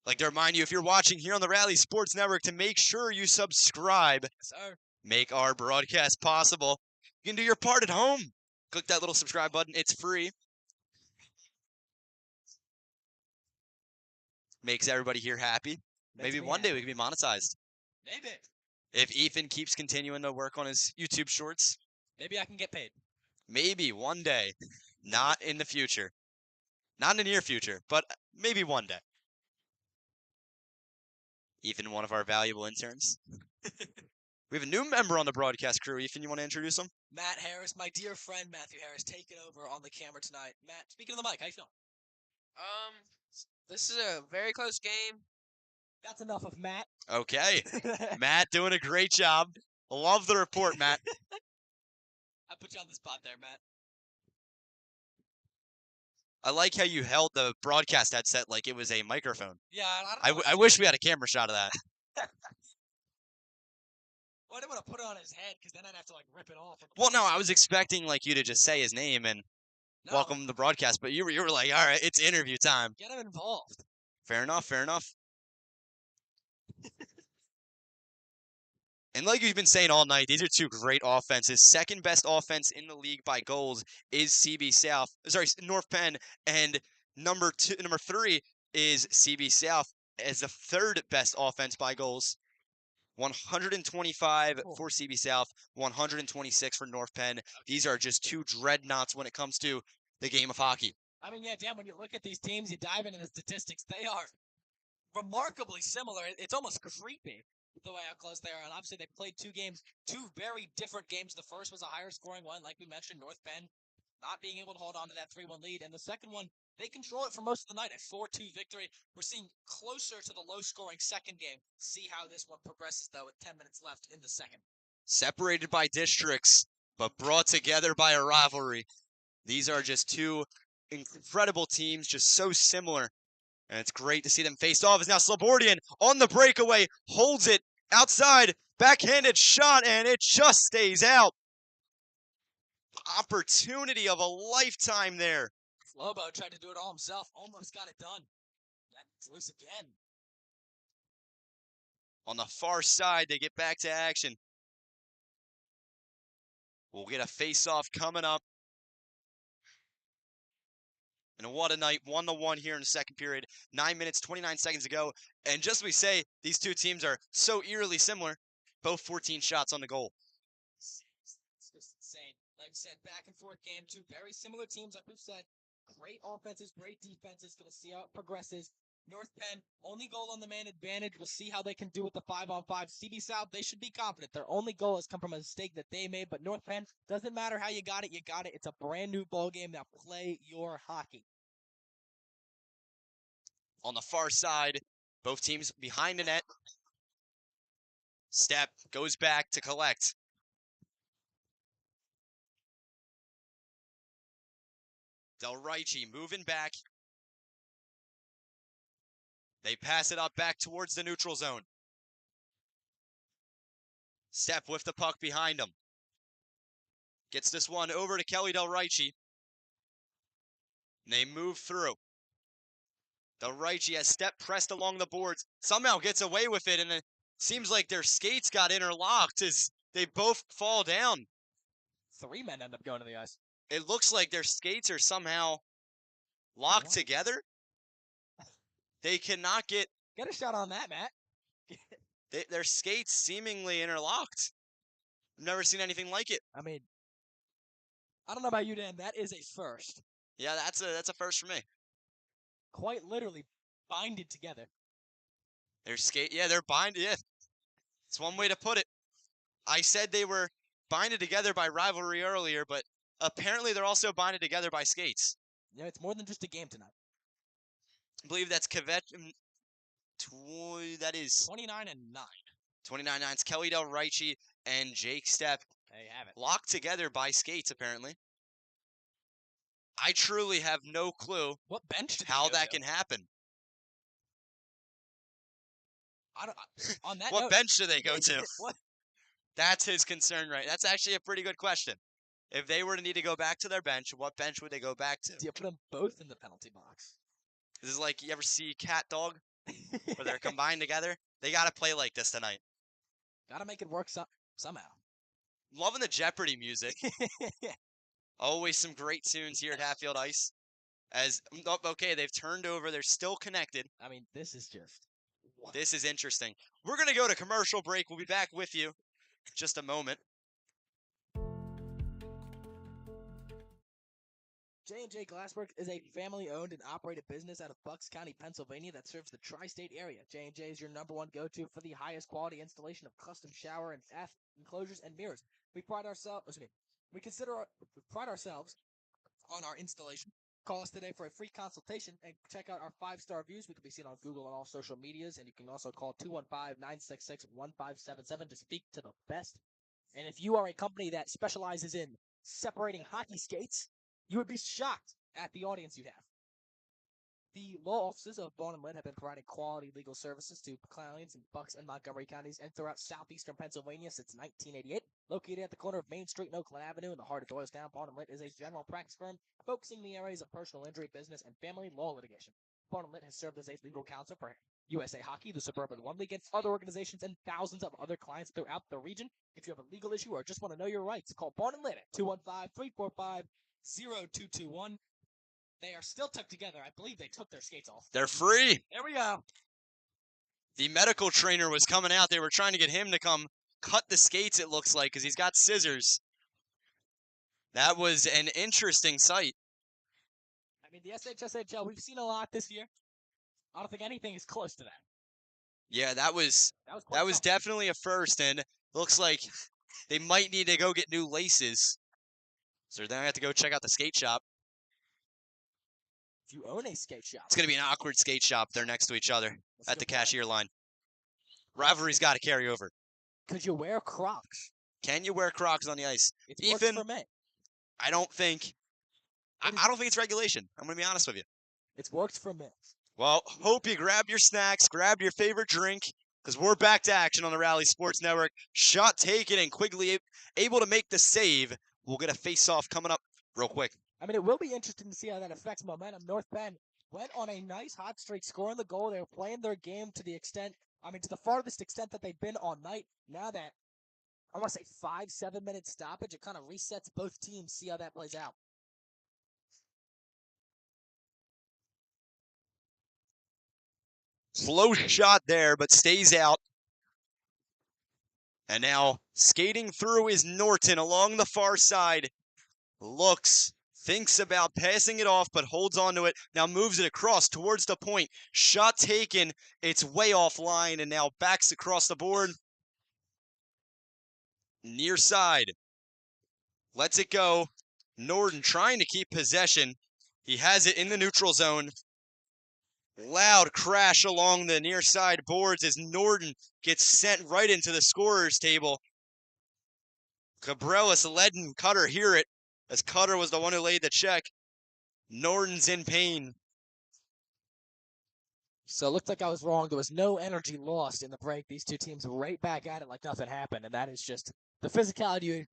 Like to remind you, if you're watching here on the Rally Sports Network, to make sure you subscribe. Yes, sir. make our broadcast possible. You can do your part at home. Click that little subscribe button. It's free. Makes everybody here happy. Maybe one day we can be monetized. Maybe. If Ethan keeps continuing to work on his YouTube shorts. Maybe I can get paid. Maybe one day. Not in the future. Not in the near future, but maybe one day. Ethan, one of our valuable interns. We have a new member on the broadcast crew. Ethan, you want to introduce him? Matt Harris, my dear friend Matthew Harris, taking over on the camera tonight. Matt, speaking of the mic, how you feeling? This is a very close game. That's enough of Matt. Okay. Matt doing a great job. Love the report, Matt. I put you on the spot there, Matt. I like how you held the broadcast headset like it was a microphone. Yeah, I don't know. I wish we had a camera shot of that. Well, I didn't want to put it on his head because then I'd have to like rip it off. Well, no, I was expecting like you to just say his name and welcome to the broadcast, but you were like, all right, it's interview time. Get him involved. Fair enough, fair enough. And like you've been saying all night, these are two great offenses. Second best offense in the league by goals is CB South. Sorry, North Penn, and number 3 is CB South as the third best offense by goals. 125 for CB South, 126 for North Penn. These are just two dreadnoughts when it comes to the game of hockey. I mean, yeah, Dan, when you look at these teams, you dive into the statistics, they are remarkably similar. It's almost creepy the way how close they are. And obviously, they played two games, two very different games. The first was a higher scoring one, like we mentioned, North Penn not being able to hold on to that 3-1 lead. And the second one, they control it for most of the night, a 4-2 victory. We're seeing closer to the low-scoring second game. See how this one progresses, though, with 10 minutes left in the second. Separated by districts, but brought together by a rivalry. These are just two incredible teams, just so similar. And it's great to see them face off. As now Slobordian on the breakaway, holds it outside, backhanded shot, and it just stays out. Opportunity of a lifetime there. Lobo tried to do it all himself, almost got it done. That's loose again. On the far side, they get back to action. We'll get a face-off coming up. And what a night, 1-1 here in the second period. 9 minutes, 29 seconds to go. And just as we say, these two teams are so eerily similar. Both 14 shots on the goal. It's just insane. Like I said, back and forth game, two very similar teams, like we've said. Great offenses, great defenses. Going to see how it progresses. North Penn, only goal on the man advantage. We'll see how they can do with the 5-on-5. CB South, they should be confident. Their only goal has come from a mistake that they made. But North Penn, doesn't matter how you got it, you got it. It's a brand new ball game. Now play your hockey. On the far side, both teams behind the net. Step goes back to collect. Del Ricci moving back. They pass it up back towards the neutral zone. Step with the puck behind him. Gets this one over to Kelly Del Ricci. And they move through. Del Ricci has Step pressed along the boards. Somehow gets away with it, and it seems like their skates got interlocked as they both fall down. 3 men end up going to the ice. It looks like their skates are somehow locked together. They cannot get a shot on that, Matt. their skates seemingly interlocked. I've never seen anything like it. I mean, I don't know about you, Dan. That is a first. Yeah, that's a first for me. Quite literally binded together. They're binded. Yeah, it's one way to put it. I said they were binded together by rivalry earlier, but apparently they're also binded together by skates. Yeah, it's more than just a game tonight. I believe that's Kvet. That is 29 and 9. 29-9. It's Kelly Del Ricci and Jake Stepp. There you have it. Locked together by skates, apparently. I truly have no clue What bench did how that can happen. On that What note, bench do they go to? What? That's his concern, right? That's actually a pretty good question. If they were to need to go back to their bench, what bench would they go back to? Do you put them both in the penalty box? This is like, you ever see Cat Dog? Where they're combined together? They got to play like this tonight. Got to make it work somehow. Loving the Jeopardy music. Always some great tunes here at Hatfield Ice. Okay, they've turned over. They're still connected. I mean, this is just. This is interesting. We're going to go to commercial break. We'll be back with you in just a moment. J&J Glassworks is a family-owned and operated business out of Bucks County, Pennsylvania that serves the tri-state area. J&J is your #1 go-to for the highest quality installation of custom shower and bath enclosures and mirrors. We pride ourselves on our installation. Call us today for a free consultation and check out our 5-star reviews. We can be seen on Google and all social medias, and you can also call 215-966-1577 to speak to the best. And if you are a company that specializes in separating hockey skates, you would be shocked at the audience you'd have. The law offices of Bone and Lynn have been providing quality legal services to clients in Bucks and Montgomery counties and throughout southeastern Pennsylvania since 1988. Located at the corner of Main Street and Oakland Avenue in the heart of Doylestown, Bone and Lynn is a general practice firm focusing in the areas of personal injury, business, and family law litigation. Bone and Lynn has served as a legal counsel for USA Hockey, the Suburban One League, and other organizations and thousands of other clients throughout the region. If you have a legal issue or just want to know your rights, call Bone and Lynn at 215-345-0221. They are still tucked together. I believe they took their skates off. They're free. There we go. The medical trainer was coming out. They were trying to get him to come cut the skates, it looks like, because he's got scissors. That was an interesting sight. I mean, the SHSHL, we've seen a lot this year. I don't think anything is close to that. Yeah, that was something. definitely a first, and looks like they might need to go get new laces. So they're going to have to go check out the skate shop. If you own a skate shop. It's going to be an awkward skate shop. They're next to each other at the cashier line. Rivalry's got to carry over. Could you wear Crocs? Can you wear Crocs on the ice? It's Ethan, for me. I don't think it's regulation. I'm going to be honest with you. It's worked for me. Well, hope you grab your snacks, grab your favorite drink, because we're back to action on the Rally Sports Network. Shot taken and Quigley able to make the save. We'll get a face-off coming up real quick. I mean, it will be interesting to see how that affects momentum. North Penn went on a nice hot streak, scoring the goal. They were playing their game to the farthest extent that they've been all night. Now that, I want to say 5-7 minute stoppage, it kind of resets both teams. See how that plays out. Slow shot there, but stays out. And now skating through is Norton along the far side. Thinks about passing it off, but holds on to it. Now moves it across towards the point. Shot taken. It's way offline, and now backs across the board. Near side. Lets it go. Norton trying to keep possession. He has it in the neutral zone. Loud crash along the near side boards as Norton gets sent right into the scorer's table. Cabrelis letting Cutter hear it, as Cutter was the one who laid the check. Norton's in pain. So it looked like I was wrong. There was no energy lost in the break. These two teams were right back at it like nothing happened, and that is just the physicality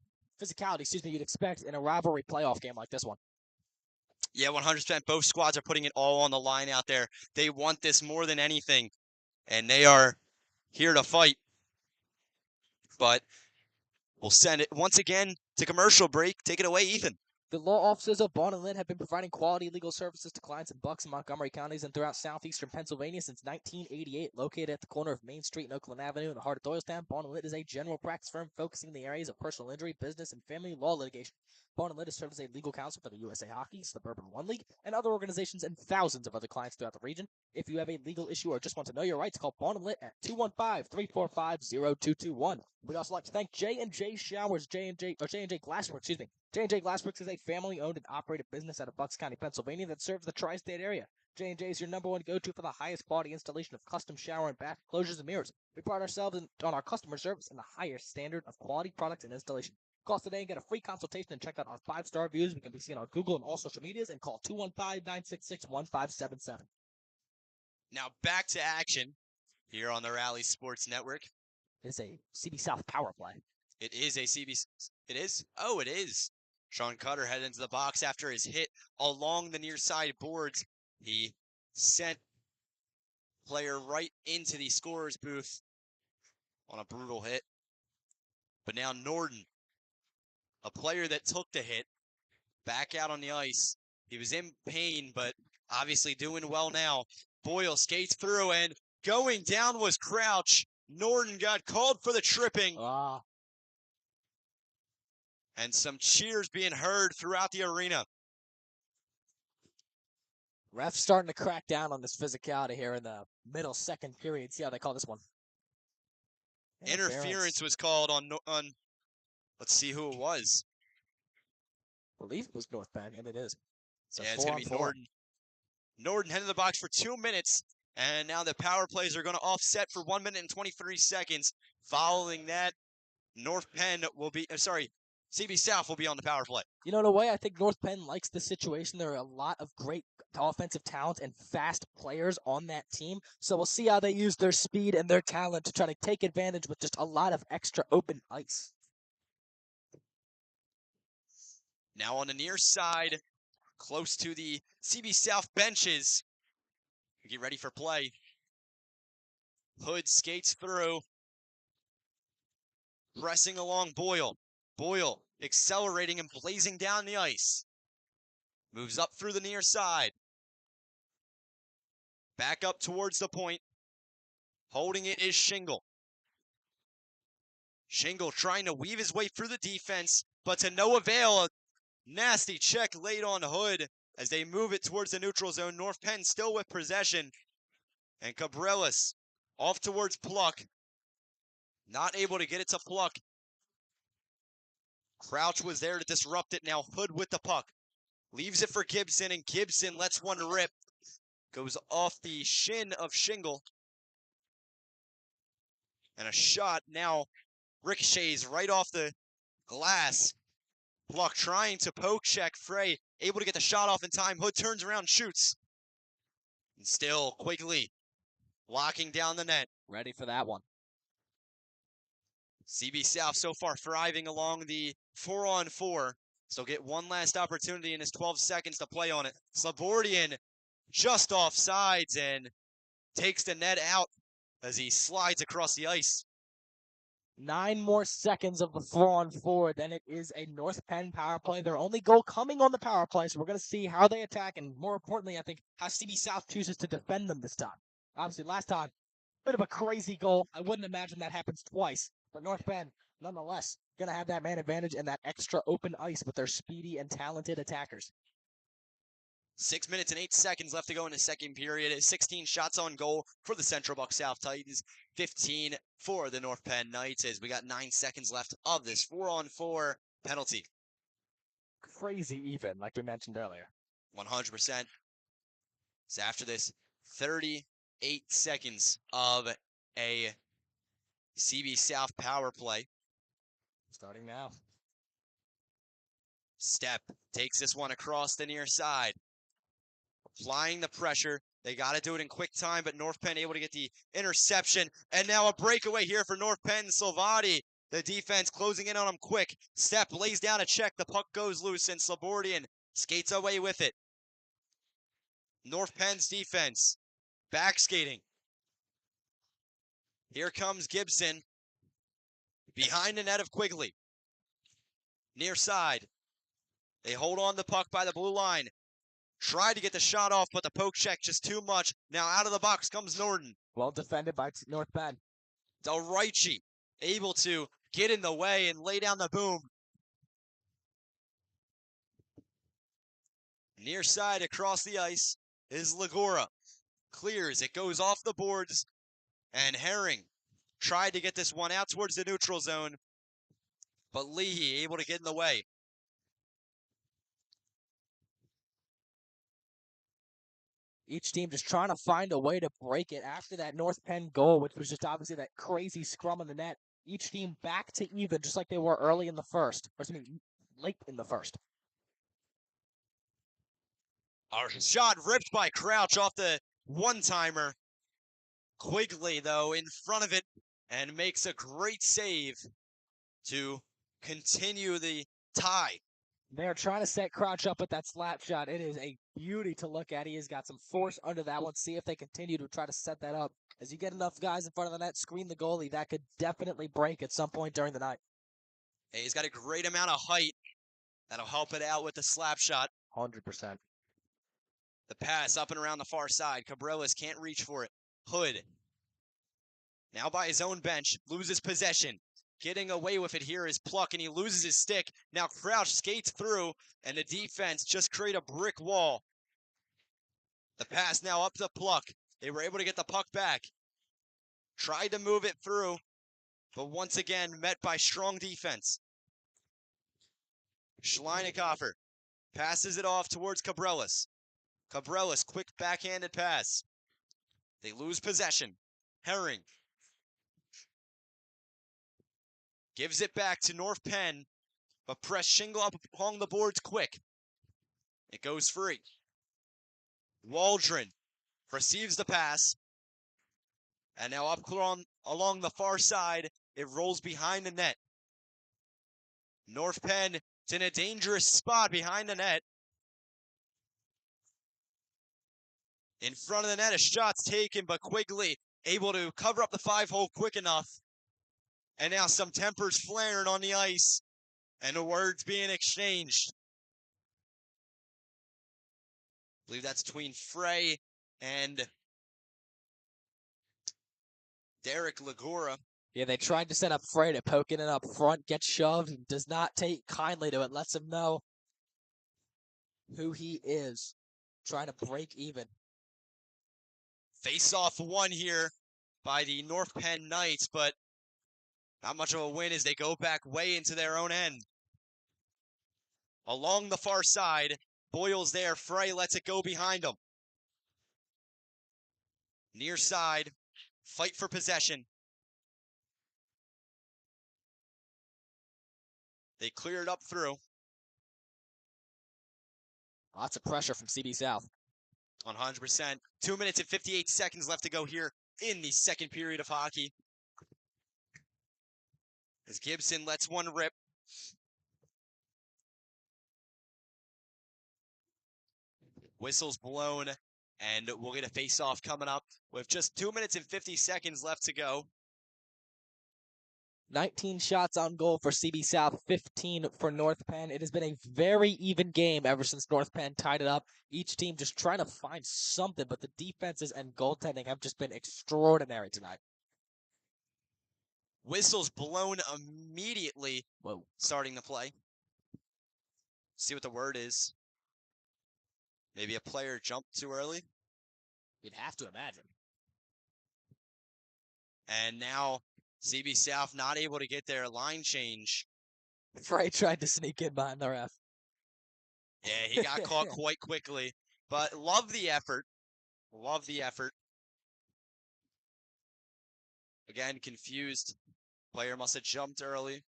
you'd expect in a rivalry playoff game like this one. Yeah, 100%. Both squads are putting it all on the line out there. They want this more than anything, and they are here to fight. But we'll send it once again to commercial break. Take it away, Ethan. The law offices of Bone and Lynn have been providing quality legal services to clients in Bucks and Montgomery counties and throughout southeastern Pennsylvania since 1988. Located at the corner of Main Street and Oakland Avenue in the heart of Doylestown, Bone and Lynn is a general practice firm focusing in the areas of personal injury, business, and family law litigation. Bone and Lynn has served as a legal counsel for the USA Hockey, Suburban One League, and other organizations and thousands of other clients throughout the region. If you have a legal issue or just want to know your rights, call Bone and Lynn at 215-345-0221. We'd also like to thank J&J Glassworks, J&J Glassworks is a family-owned and operated business out of Bucks County, Pennsylvania that serves the tri-state area. J&J is your #1 go-to for the highest quality installation of custom shower and bath enclosures and mirrors. We pride ourselves on our customer service and the highest standard of quality products and installation. Call us today and get a free consultation and check out our 5-star reviews. We can be seen on Google and all social medias, and call 215-966-1577. Now back to action here on the Rally Sports Network. It's a CB South power play. It is a CB. It is? Oh, it is. Sean Cutter headed into the box after his hit along the near side boards. He sent player right into the scorer's booth on a brutal hit. But now Norton a player that took the hit, back out on the ice. He was in pain, but obviously doing well now. Boyle skates through, and going down was Crouch. Norton got called for the tripping, and some cheers being heard throughout the arena. Ref's starting to crack down on this physicality here in the middle second period. See how they call this one. Interference was called on. Let's see who it was. I believe it was North Penn, and it is. Yeah, it's going to be Norton. Norton heading to the box for 2 minutes, and now the power plays are going to offset for 1 minute and 23 seconds. Following that, CB South will be on the power play. You know, in a way, I think North Penn likes the situation. There are a lot of great offensive talent and fast players on that team. So we'll see how they use their speed and their talent to try to take advantage with just a lot of extra open ice. Now on the near side, close to the CB South benches. Get ready for play. Hood skates through. Pressing along Boyle. Boyle accelerating and blazing down the ice. Moves up through the near side. Back up towards the point. Holding it is Shingle. Shingle trying to weave his way through the defense, but to no avail. A nasty check laid on Hood as they move it towards the neutral zone. North Penn still with possession. And Cabrelas off towards Pluck. Not able to get it to Pluck. Crouch was there to disrupt it. Now Hood with the puck. Leaves it for Gibson, and Gibson lets one rip. Goes off the shin of Shingle. And a shot now ricochets right off the glass. Pluck trying to poke check Frey. Able to get the shot off in time. Hood turns around and shoots. And still Quigley locking down the net. Ready for that one. CB South so far thriving along the 4-on-4. So get one last opportunity in his 12 seconds to play on it. Slabordian just off sides and takes the net out as he slides across the ice. 9 more seconds of the 4-on-4. Then it is a North Penn power play. Their only goal coming on the power play. So we're going to see how they attack. And more importantly, I think how CB South chooses to defend them this time. Obviously, last time, bit of a crazy goal. I wouldn't imagine that happens twice. But North Penn, nonetheless, going to have that man advantage and that extra open ice with their speedy and talented attackers. 6 minutes and 8 seconds left to go in the second period. 16 shots on goal for the Central Buck South Titans. 15 for the North Penn Knights as we got 9 seconds left of this 4-on-4 penalty. Crazy even, like we mentioned earlier. 100%. So after this, 38 seconds of a CB South power play. Starting now. Step takes this one across the near side. Applying the pressure. They got to do it in quick time, but North Penn able to get the interception. And now a breakaway here for North Penn. Silvati, the defense closing in on him quick. Step lays down a check. The puck goes loose, and Slabordian skates away with it. North Penn's defense back skating. Here comes Gibson. Behind the net of Quigley. Near side. They hold on the puck by the blue line. Tried to get the shot off, but the poke check just too much. Now out of the box comes Norton. Well defended by North Penn. Del Ricci able to get in the way and lay down the boom. Near side across the ice is Lagora. Clears. It goes off the boards. And Herring tried to get this one out towards the neutral zone. But Leahy able to get in the way. Each team just trying to find a way to break it after that North Penn goal, which was just obviously that crazy scrum in the net. Each team back to even, just like they were early in the first. Or excuse me, late in the first. A shot ripped by Crouch off the one-timer. Quigley, though, in front of it and makes a great save to continue the tie. They're trying to set Crouch up with that slap shot. It is a beauty to look at. He has got some force under that one. See if they continue to try to set that up. As you get enough guys in front of the net, screen the goalie, that could definitely break at some point during the night. Hey, he's got a great amount of height. That'll help it out with the slap shot. 100%. The pass up and around the far side. Cabrillas can't reach for it. Hood, now by his own bench, loses possession. Getting away with it here is Pluck, and he loses his stick. Now Crouch skates through, and the defense just create a brick wall. The pass now up to Pluck. They were able to get the puck back. Tried to move it through, but once again met by strong defense. Schleinekoffer passes it off towards Cabrillas. Cabrillas, quick backhanded pass. They lose possession. Herring gives it back to North Penn, but press Shingle up along the boards quick. It goes free. Waldron receives the pass, and now up along the far side, it rolls behind the net. North Penn is in a dangerous spot behind the net. In front of the net, a shot's taken, but Quigley able to cover up the 5-hole quick enough. And now some tempers flaring on the ice, and the words being exchanged. I believe that's between Frey and Derek Lagora. Yeah, they tried to set up Frey to poke it in up front, gets shoved, and does not take kindly to it. Lets him know who he is, trying to break even. Face-off one here by the North Penn Knights, but not much of a win as they go back way into their own end. Along the far side, Boyle's there. Frey lets it go behind him. Near side, fight for possession. They clear it up through. Lots of pressure from CB South. 100%. 2 minutes and 58 seconds left to go here in the second period of hockey. As Gibson lets one rip. Whistle's blown, and we'll get a face-off coming up with just 2 minutes and 50 seconds left to go. 19 shots on goal for CB South, 15 for North Penn. It has been a very even game ever since North Penn tied it up. Each team just trying to find something, but the defenses and goaltending have just been extraordinary tonight. Whistle's blown immediately. Whoa. Starting the play. See what the word is. Maybe a player jumped too early. You'd have to imagine. And now CB South not able to get their line change. Frey tried to sneak in behind the ref. Yeah, he got caught quite quickly. But love the effort. Love the effort. Again, confused. Player must have jumped early.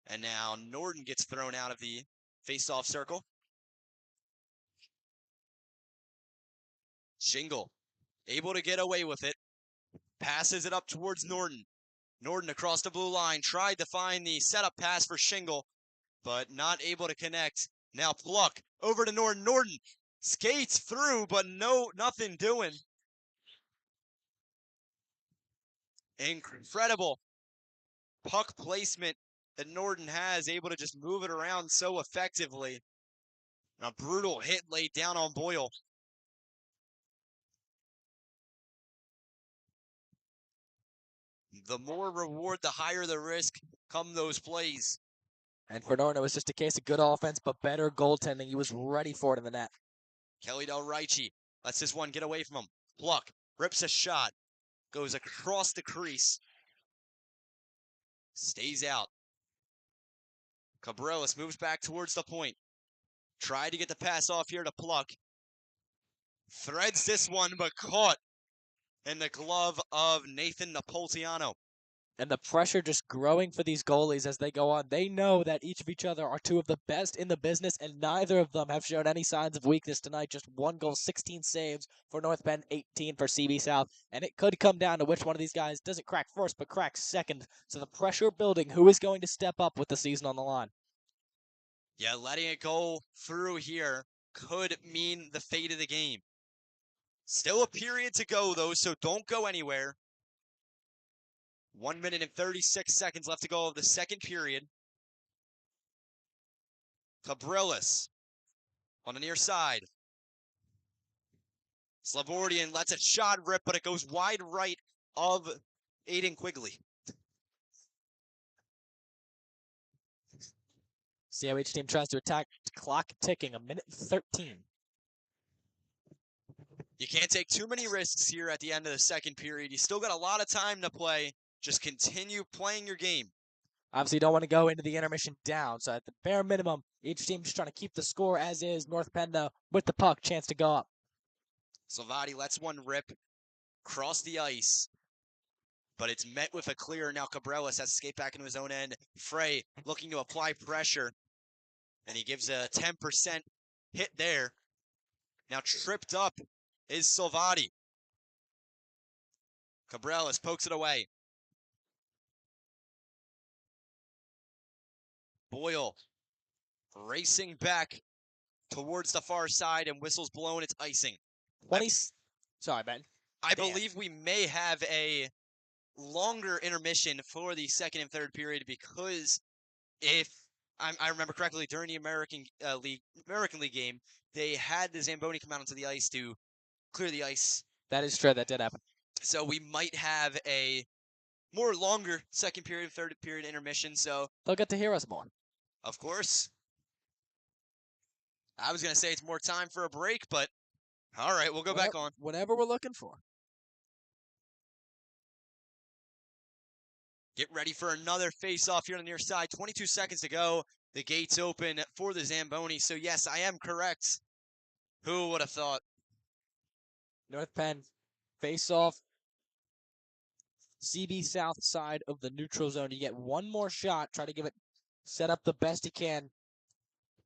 And now Norton gets thrown out of the face-off circle. Shingle, able to get away with it. Passes it up towards Norton. Norton across the blue line. Tried to find the setup pass for Shingle, but not able to connect. Now Pluck over to Norton. Norton skates through, but nothing doing. Incredible puck placement that Norton has, able to just move it around so effectively. A brutal hit laid down on Boyle. The more reward, the higher the risk come those plays. And for Norton, it was just a case of good offense, but better goaltending. He was ready for it in the net. Kelly Del Ricci lets this one get away from him. Pluck rips a shot, goes across the crease, stays out. Cabrillas moves back towards the point. Tried to get the pass off here to Pluck. Threads this one, but caught in the glove of Nathan Napolitano. And the pressure just growing for these goalies as they go on. They know that each of each other are two of the best in the business, and neither of them have shown any signs of weakness tonight. Just 1 goal, 16 saves for North Penn, 18 for CB South. And it could come down to which one of these guys doesn't crack first, but cracks second. So the pressure building, who is going to step up with the season on the line? Yeah, letting it go through here could mean the fate of the game. Still a period to go, though, so don't go anywhere. 1 minute and 36 seconds left to go of the second period. Cabrillas on the near side. Slavordian lets a shot rip, but it goes wide right of Aiden Quigley. See how each team tries to attack. Clock ticking, 1:13. You can't take too many risks here at the end of the second period. You still got a lot of time to play. Just continue playing your game. Obviously, you don't want to go into the intermission down. So at the bare minimum, each team just trying to keep the score as is. North Penn, though, with the puck, chance to go up. Salvati lets one rip across the ice, but it's met with a clear. Now Cabrillas has to skate back into his own end. Frey looking to apply pressure, and he gives a 10% hit there. Now tripped up is Salvati. Cabrillas pokes it away. Boyle racing back towards the far side, and whistles blown. It's icing. 20. Sorry, Ben. I Dan. believe we may have a longer intermission for the second and third period because if I remember correctly, during the American League game, they had the Zamboni come out onto the ice to clear the ice. That is true. That did happen. So we might have a more longer second period, third period intermission. So They'll get to hear us more. of course, I was gonna say it's more time for a break, but all right, we'll go back on. Whatever we're looking for. Get ready for another face-off here on the near side. 22 seconds to go. The gates open for the Zamboni. So, yes, I am correct. Who would have thought? North Penn, face off. CB South side of the neutral zone. You get one more shot. Try to give it, set up the best you can.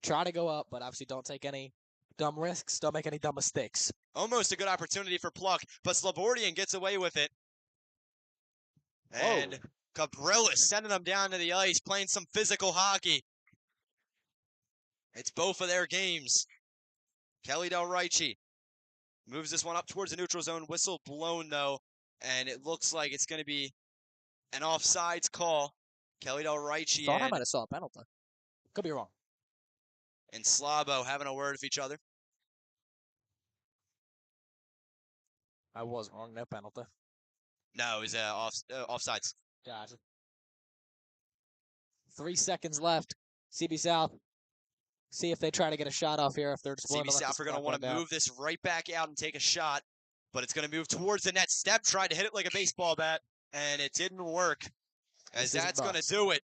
Try to go up, but obviously don't take any dumb risks. Don't make any dumb mistakes. Almost a good opportunity for Pluck, but Slavordian gets away with it. And Cabrillas sending them down to the ice, playing some physical hockey. It's both of their games. Kelly Del Ricci moves this one up towards the neutral zone. Whistle blown, though, and it looks like it's going to be an offsides call. Kelly Del Ricci Thought I might have saw a penalty. Could be wrong. and Slabo having a word with each other. I was wrong. No penalty. No, it was offsides. Gotcha. 3 seconds left. CB South. See if they try to get a shot off here. If they're just willing CB to let South this are going to clock want run to down. move this right back out and take a shot, but it's going to move towards the net. Step tried to hit it like a baseball bat, and it didn't work, as This is that's rough. going to do it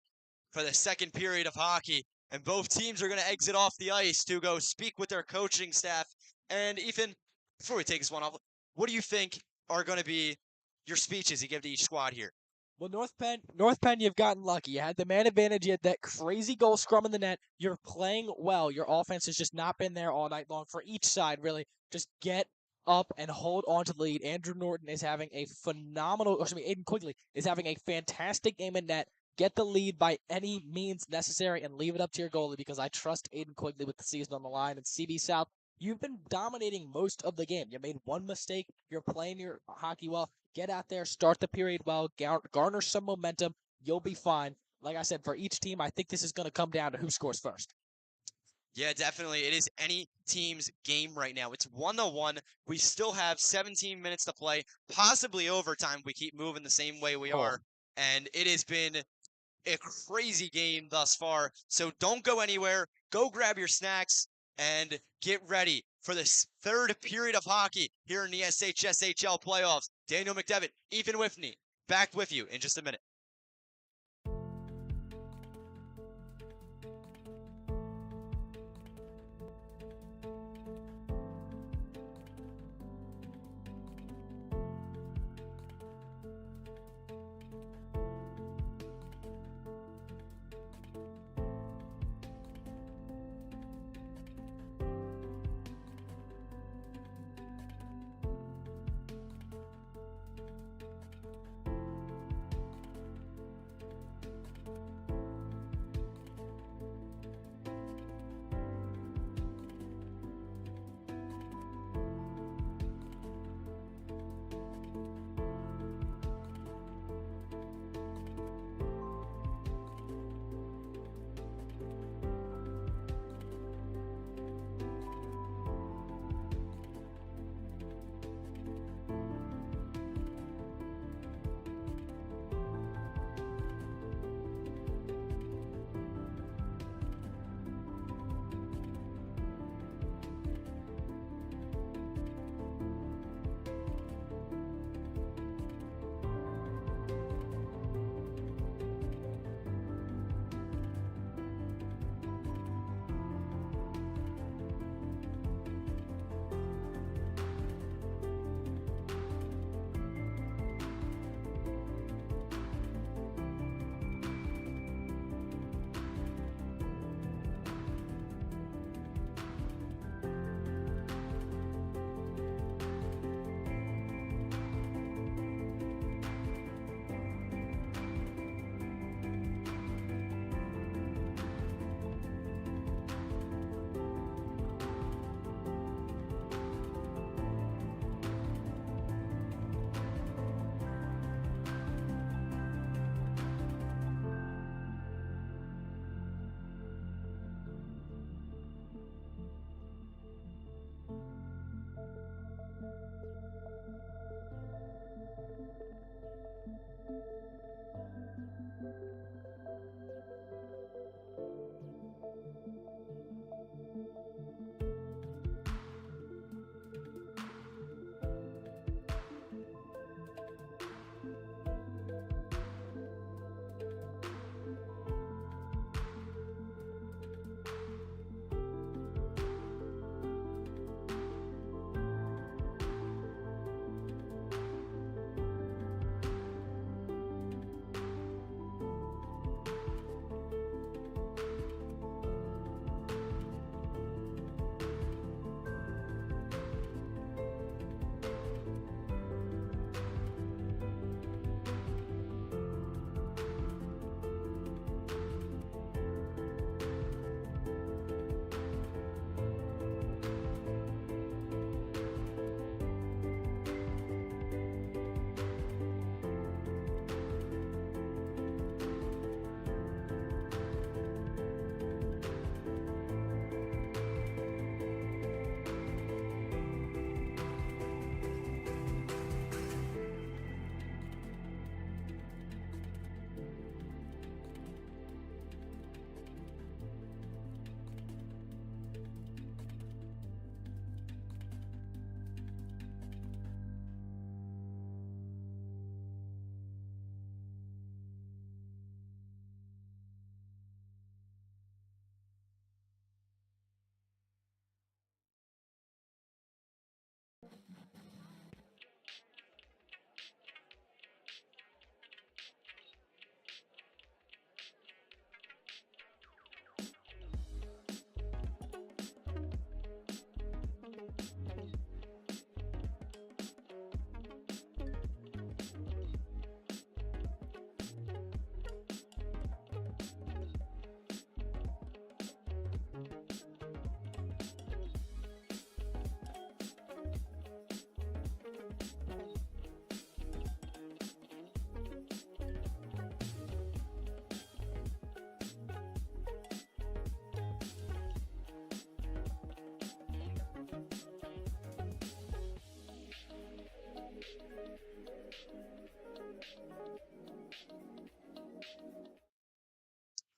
for the second period of hockey. And both teams are going to exit off the ice to go speak with their coaching staff. And Ethan, before we take this one off, what do you think are going to be your speeches you give to each squad here? Well, North Penn, you've gotten lucky. You had the man advantage. You had that crazy goal scrum in the net. You're playing well. Your offense has just not been there all night long for each side, really. Just get up and hold on to the lead. Andrew Norton is having a phenomenal, Aiden Quigley is having a fantastic game in net. Get the lead by any means necessary and leave it up to your goalie because I trust Aiden Quigley with the season on the line. And CB South, you've been dominating most of the game. You made one mistake. You're playing your hockey well. Get out there, start the period well, garner some momentum. You'll be fine. Like I said, for each team, I think this is going to come down to who scores first. Yeah, definitely. It is any team's game right now. It's 1-1. We still have 17 minutes to play, possibly overtime. We keep moving the same way we are. And it has been a crazy game thus far. So don't go anywhere. Go grab your snacks and get ready for this third period of hockey here in the SHSHL playoffs. Daniel McDevitt, Ethan Whitney, back with you in just a minute.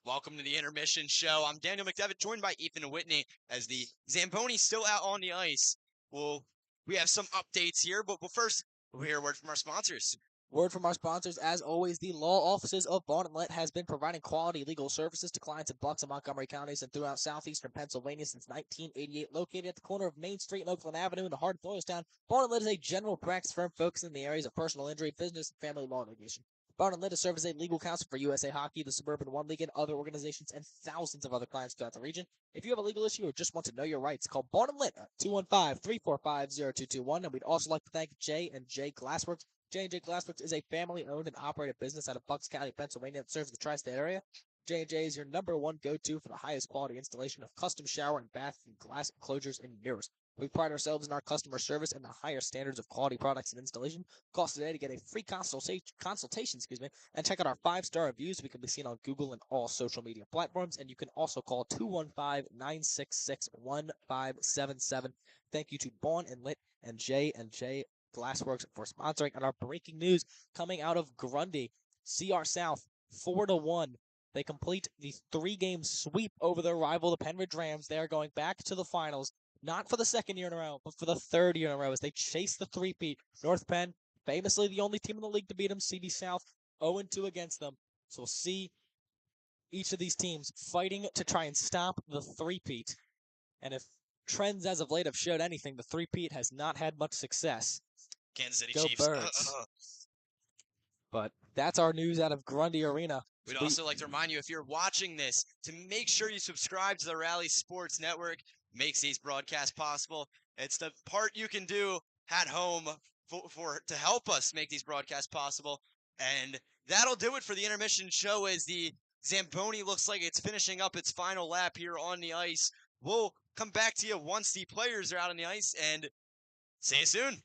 Welcome to the Intermission Show. I'm Daniel McDevitt, joined by Ethan Whitney as the Zamboni's still out on the ice. Well, we have some updates here, but first, we'll hear a word from our sponsors. Word from our sponsors, as always, the law offices of Bond & Litt has been providing quality legal services to clients in Bucks and Montgomery counties and throughout southeastern Pennsylvania since 1988. Located at the corner of Main Street and Oakland Avenue in the heart of Doylestown, Bond & Litt is a general practice firm focusing in the areas of personal injury, business, and family law litigation. Bond & Litt has served as a legal counsel for USA Hockey, the Suburban One League, and other organizations, and thousands of other clients throughout the region. If you have a legal issue or just want to know your rights, call Bond & Litt at 215-345-0221. And we'd also like to thank J&J Glassworks. J&J Glassworks is a family-owned and operated business out of Bucks County, Pennsylvania that serves the tri-state area. J&J is your number one go-to for the highest quality installation of custom shower and bath and glass enclosures and mirrors. We pride ourselves in our customer service and the higher standards of quality products and installation. Call us today to get a free consultation, and check out our 5-star reviews. We can be seen on Google and all social media platforms, and you can also call 215-966-1577. Thank you to Bond & Litt and J&J Glassworks for sponsoring. And our breaking news coming out of Grundy, CR South 4-1. They complete the 3-game sweep over their rival, the Penn Rams. They are going back to the finals, not for the second year in a row, but for the third year in a row as they chase the three-peat. North Penn, famously the only team in the league to beat them. CB South 0-2 against them. So we'll see each of these teams fighting to try and stop the three-peat. And if trends as of late have showed anything, the three-peat has not had much success. Kansas City Go Chiefs. Birds. But that's our news out of Grundy Arena. We'd also like to remind you, if you're watching this, to make sure you subscribe to the Rally Sports Network. Makes these broadcasts possible. It's the part you can do at home to help us make these broadcasts possible. And that'll do it for the Intermission Show as the Zamboni looks like it's finishing up its final lap here on the ice. We'll come back to you once the players are out on the ice, and see you soon.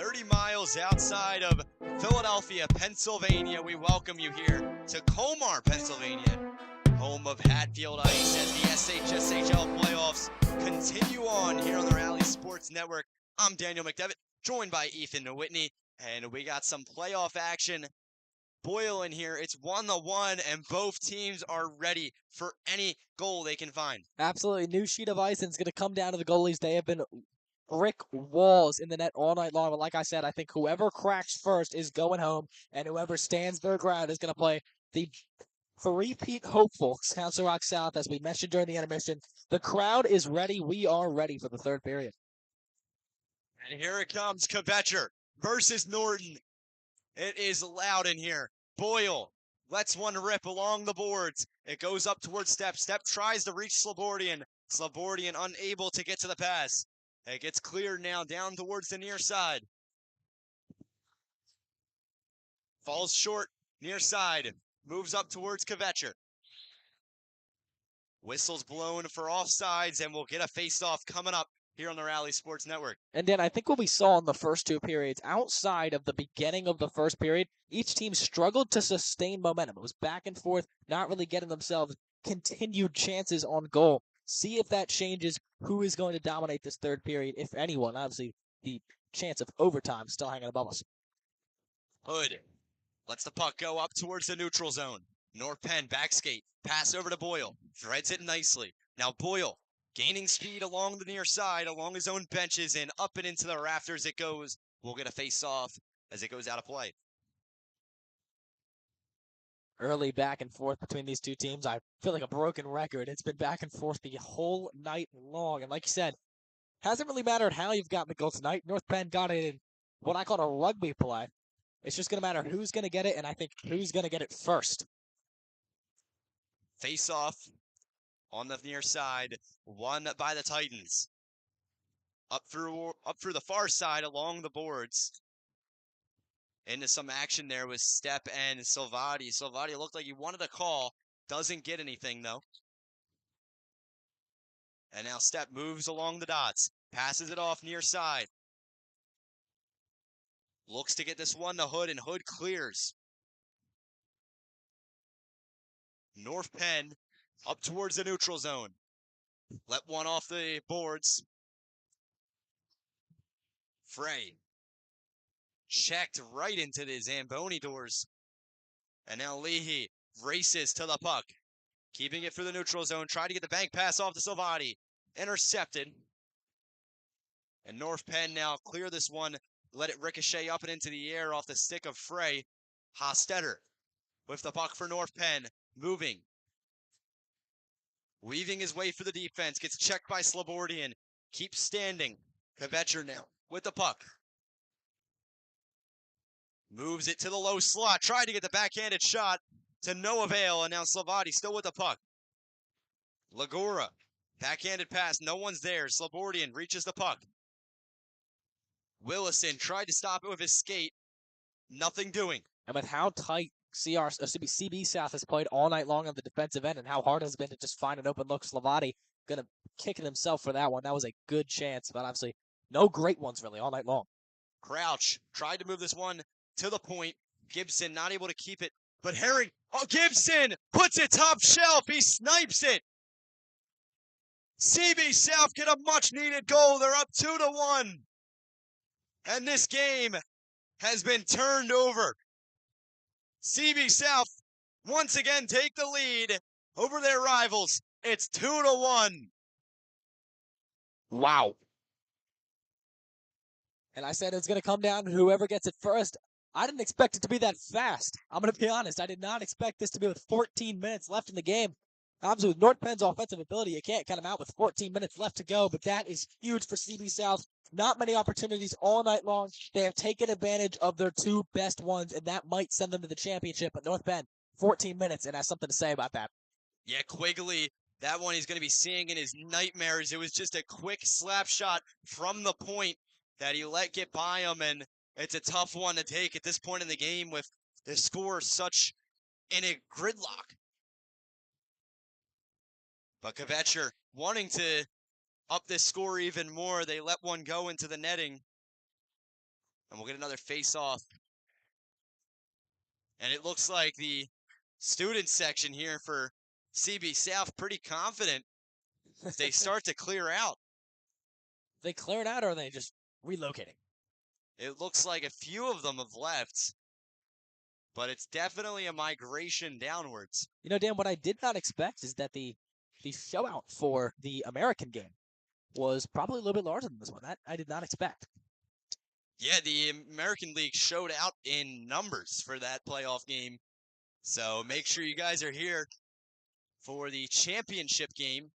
30 miles outside of Philadelphia, Pennsylvania. We welcome you here to Colmar, Pennsylvania, home of Hatfield Ice, as the SHSHL playoffs continue on here on the Rally Sports Network. I'm Daniel McDevitt, joined by Ethan Whitney, and we got some playoff action boiling here. It's 1-1, and both teams are ready for any goal they can find. Absolutely. New sheet of ice, and it's going to come down to the goalies. They have been brick walls in the net all night long. But like I said, I think whoever cracks first is going home, and whoever stands their ground is going to play the three-peat hopeful Council Rock South, as we mentioned during the intermission. The crowd is ready. We are ready for the third period. And here it comes, Kvetcher versus Norton. It is loud in here. Boyle lets one rip along the boards. It goes up towards Step. Step tries to reach Slobodian. Slobodian unable to get to the pass. It gets cleared now down towards the near side. Falls short, near side. Moves up towards Kvetcher. Whistles blown for offsides, and we'll get a face-off coming up here on the Rally Sports Network. And then I think what we saw in the first two periods, outside of the beginning of the first period, each team struggled to sustain momentum. It was back and forth, not really getting themselves continued chances on goal. See if that changes who is going to dominate this third period, if anyone. Obviously, the chance of overtime still hanging above us. Hood lets the puck go up towards the neutral zone. North Penn back skate, pass over to Boyle, threads it nicely. Now Boyle gaining speed along the near side, along his own benches, and up and into the rafters it goes. We'll get a face-off as it goes out of play. Early back and forth between these two teams. I feel like a broken record. It's been back and forth the whole night long. And like you said, hasn't really mattered how you've gotten the goal tonight. North Penn got it in what I call a rugby play. It's just going to matter who's going to get it, and I think who's going to get it first. Face-off on the near side, won by the Titans. Up through the far side along the boards. Into some action there with Step and Silvati. Silvati looked like he wanted a call. Doesn't get anything, though. And now Step moves along the dots. Passes it off near side. Looks to get this one to Hood, and Hood clears. North Penn up towards the neutral zone. Let one off the boards. Frey checked right into the Zamboni doors. And now Leahy races to the puck. Keeping it for the neutral zone. Tried to get the bank pass off to Silvati. Intercepted. And North Penn now clear this one. Let it ricochet up and into the air off the stick of Frey. Hostetter with the puck for North Penn. Moving. Weaving his way for the defense. Gets checked by Slobodian. Keeps standing. Kvetcher now with the puck. Moves it to the low slot. Tried to get the backhanded shot to no avail. And now Silvati still with the puck. Lagora. Backhanded pass. No one's there. Slobodian reaches the puck. Willison tried to stop it with his skate. Nothing doing. And with how tight CB South has played all night long on the defensive end, and how hard it has been to just find an open look, Silvati going to kick himself for that one. That was a good chance, but obviously no great ones really all night long. Crouch tried to move this one to the point. Gibson not able to keep it, but Herring, Gibson puts it top shelf. He snipes it. CB South get a much needed goal. They're up 2-1. And this game has been turned over. CB South once again take the lead over their rivals. It's 2-1. Wow. And I said it's going to come down to whoever gets it first. I didn't expect it to be that fast. I'm going to be honest. I did not expect this to be with 14 minutes left in the game. Obviously, with North Penn's offensive ability, you can't cut them out with 14 minutes left to go, but that is huge for CB South. Not many opportunities all night long. They have taken advantage of their two best ones, and that might send them to the championship. But North Penn, 14 minutes, and has something to say about that. Yeah, Quigley, that one he's going to be seeing in his nightmares. It was just a quick slap shot from the point that he let get by him, and it's a tough one to take at this point in the game with the score such in a gridlock. But Kvetcher wanting to up this score even more. They let one go into the netting. And we'll get another face-off. And it looks like the student section here for CB South pretty confident as they start to clear out. They cleared out, or are they just relocating? It looks like a few of them have left, but it's definitely a migration downwards. You know, Dan, what I did not expect is that the showout for the American game was probably a little bit larger than this one. That I did not expect. Yeah, the American League showed out in numbers for that playoff game. So make sure you guys are here for the championship game.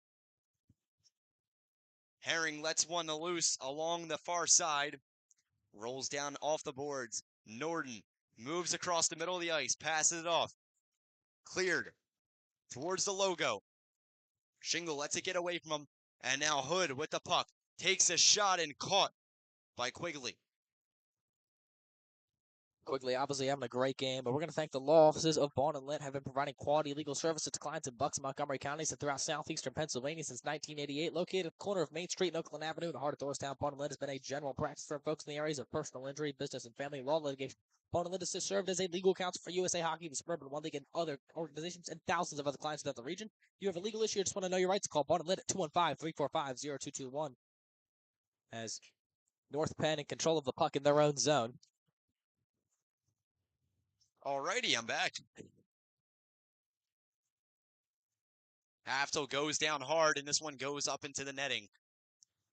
Herring lets one loose along the far side. Rolls down off the boards. Norden moves across the middle of the ice. Passes it off. Cleared towards the logo. Shingle lets it get away from him. And now Hood with the puck. Takes a shot and caught by Quigley. Quigley obviously having a great game, but we're going to thank the law offices of Bond and Lent have been providing quality legal services to clients in Bucks and Montgomery counties and throughout southeastern Pennsylvania since 1988. Located at the corner of Main Street and Oakland Avenue in the heart of Doylestown, Bond and Lent has been a general practice for folks in the areas of personal injury, business, and family law litigation. Bond and Lent has served as a legal counsel for USA Hockey, the Suburban One League, and other organizations and thousands of other clients throughout the region. If you have a legal issue or just want to know your rights, call Bond and Lent at 215-345-0221. As North Penn in control of the puck in their own zone. Alrighty, I'm back. Haftel goes down hard, and this one goes up into the netting.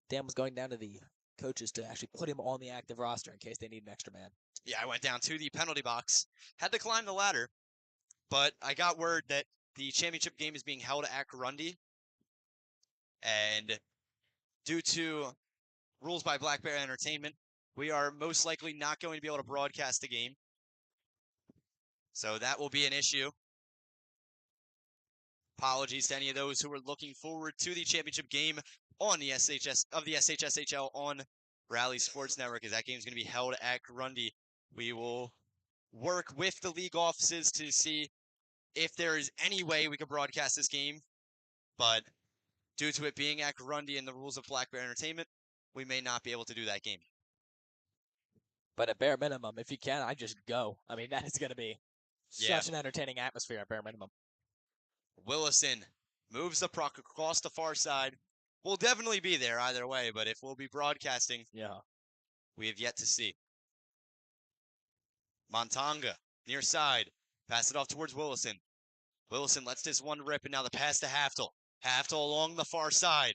Dan was going down to the coaches to actually put him on the active roster in case they need an extra man. Yeah, I went down to the penalty box. Had to climb the ladder, but I got word that the championship game is being held at Grundy. And due to rules by Black Bear Entertainment, we are most likely not going to be able to broadcast the game. So that will be an issue. Apologies to any of those who were looking forward to the championship game on the SHSHL on Rally Sports Network, as that game is going to be held at Grundy. We will work with the league offices to see if there is any way we can broadcast this game, but due to it being at Grundy and the rules of Black Bear Entertainment, we may not be able to do that game. But at bare minimum, if you can, I just go. I mean, that is going to be such an entertaining atmosphere at bare minimum. Willison moves the puck across the far side. We'll definitely be there either way, but if we'll be broadcasting, we have yet to see. Montanga, near side, pass it off towards Willison. Willison lets this one rip, and now the pass to Haftel. Haftel along the far side.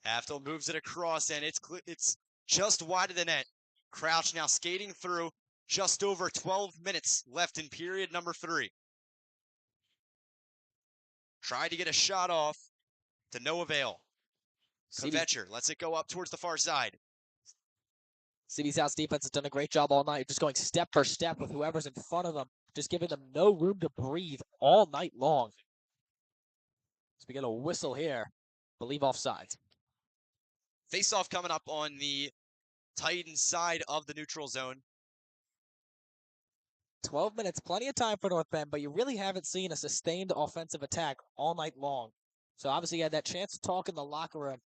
Haftel moves it across, and it's just wide of the net. Crouch now skating through. Just over 12 minutes left in period number 3. Tried to get a shot off to no avail. Kvetcher lets it go up towards the far side. CB South's defense has done a great job all night, just going step for step with whoever's in front of them, just giving them no room to breathe all night long. So we get a whistle here. Believe offsides. Face-off coming up on the Titans side of the neutral zone. 12 minutes, plenty of time for North Penn, but you really haven't seen a sustained offensive attack all night long. So obviously you had that chance to talk in the locker room.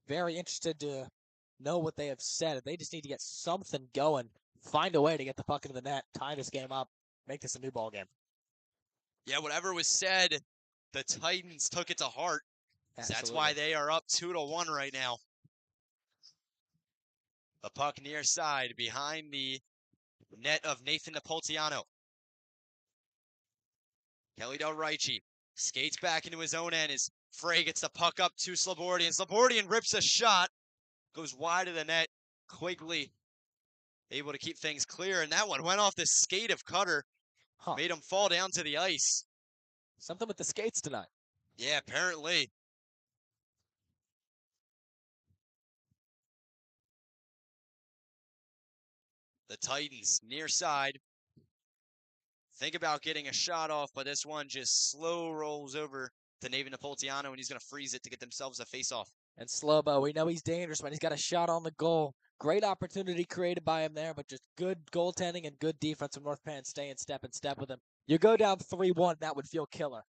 Very interested to know what they have said. They just need to get something going, find a way to get the puck into the net, tie this game up, make this a new ball game. Yeah, whatever was said, the Titans took it to heart. Absolutely. That's why they are up 2-1 right now. The puck near side behind the net of Nathan Napolitano. Kelly Del Ricci skates back into his own end as Frey gets the puck up to Slobodian. Slobodian rips a shot, goes wide of the net. Quigley able to keep things clear, and that one went off the skate of Cutter. Made him fall down to the ice. Something with the skates tonight. Yeah, apparently. The Titans near side. Think about getting a shot off, but this one just slow rolls over to Nathan Napolitano, and he's going to freeze it to get themselves a face-off. And Slobo, we know he's dangerous when he's got a shot on the goal. Great opportunity created by him there, but just good goaltending and good defense from North Penn. Stay in step with him. You go down 3-1, that would feel killer.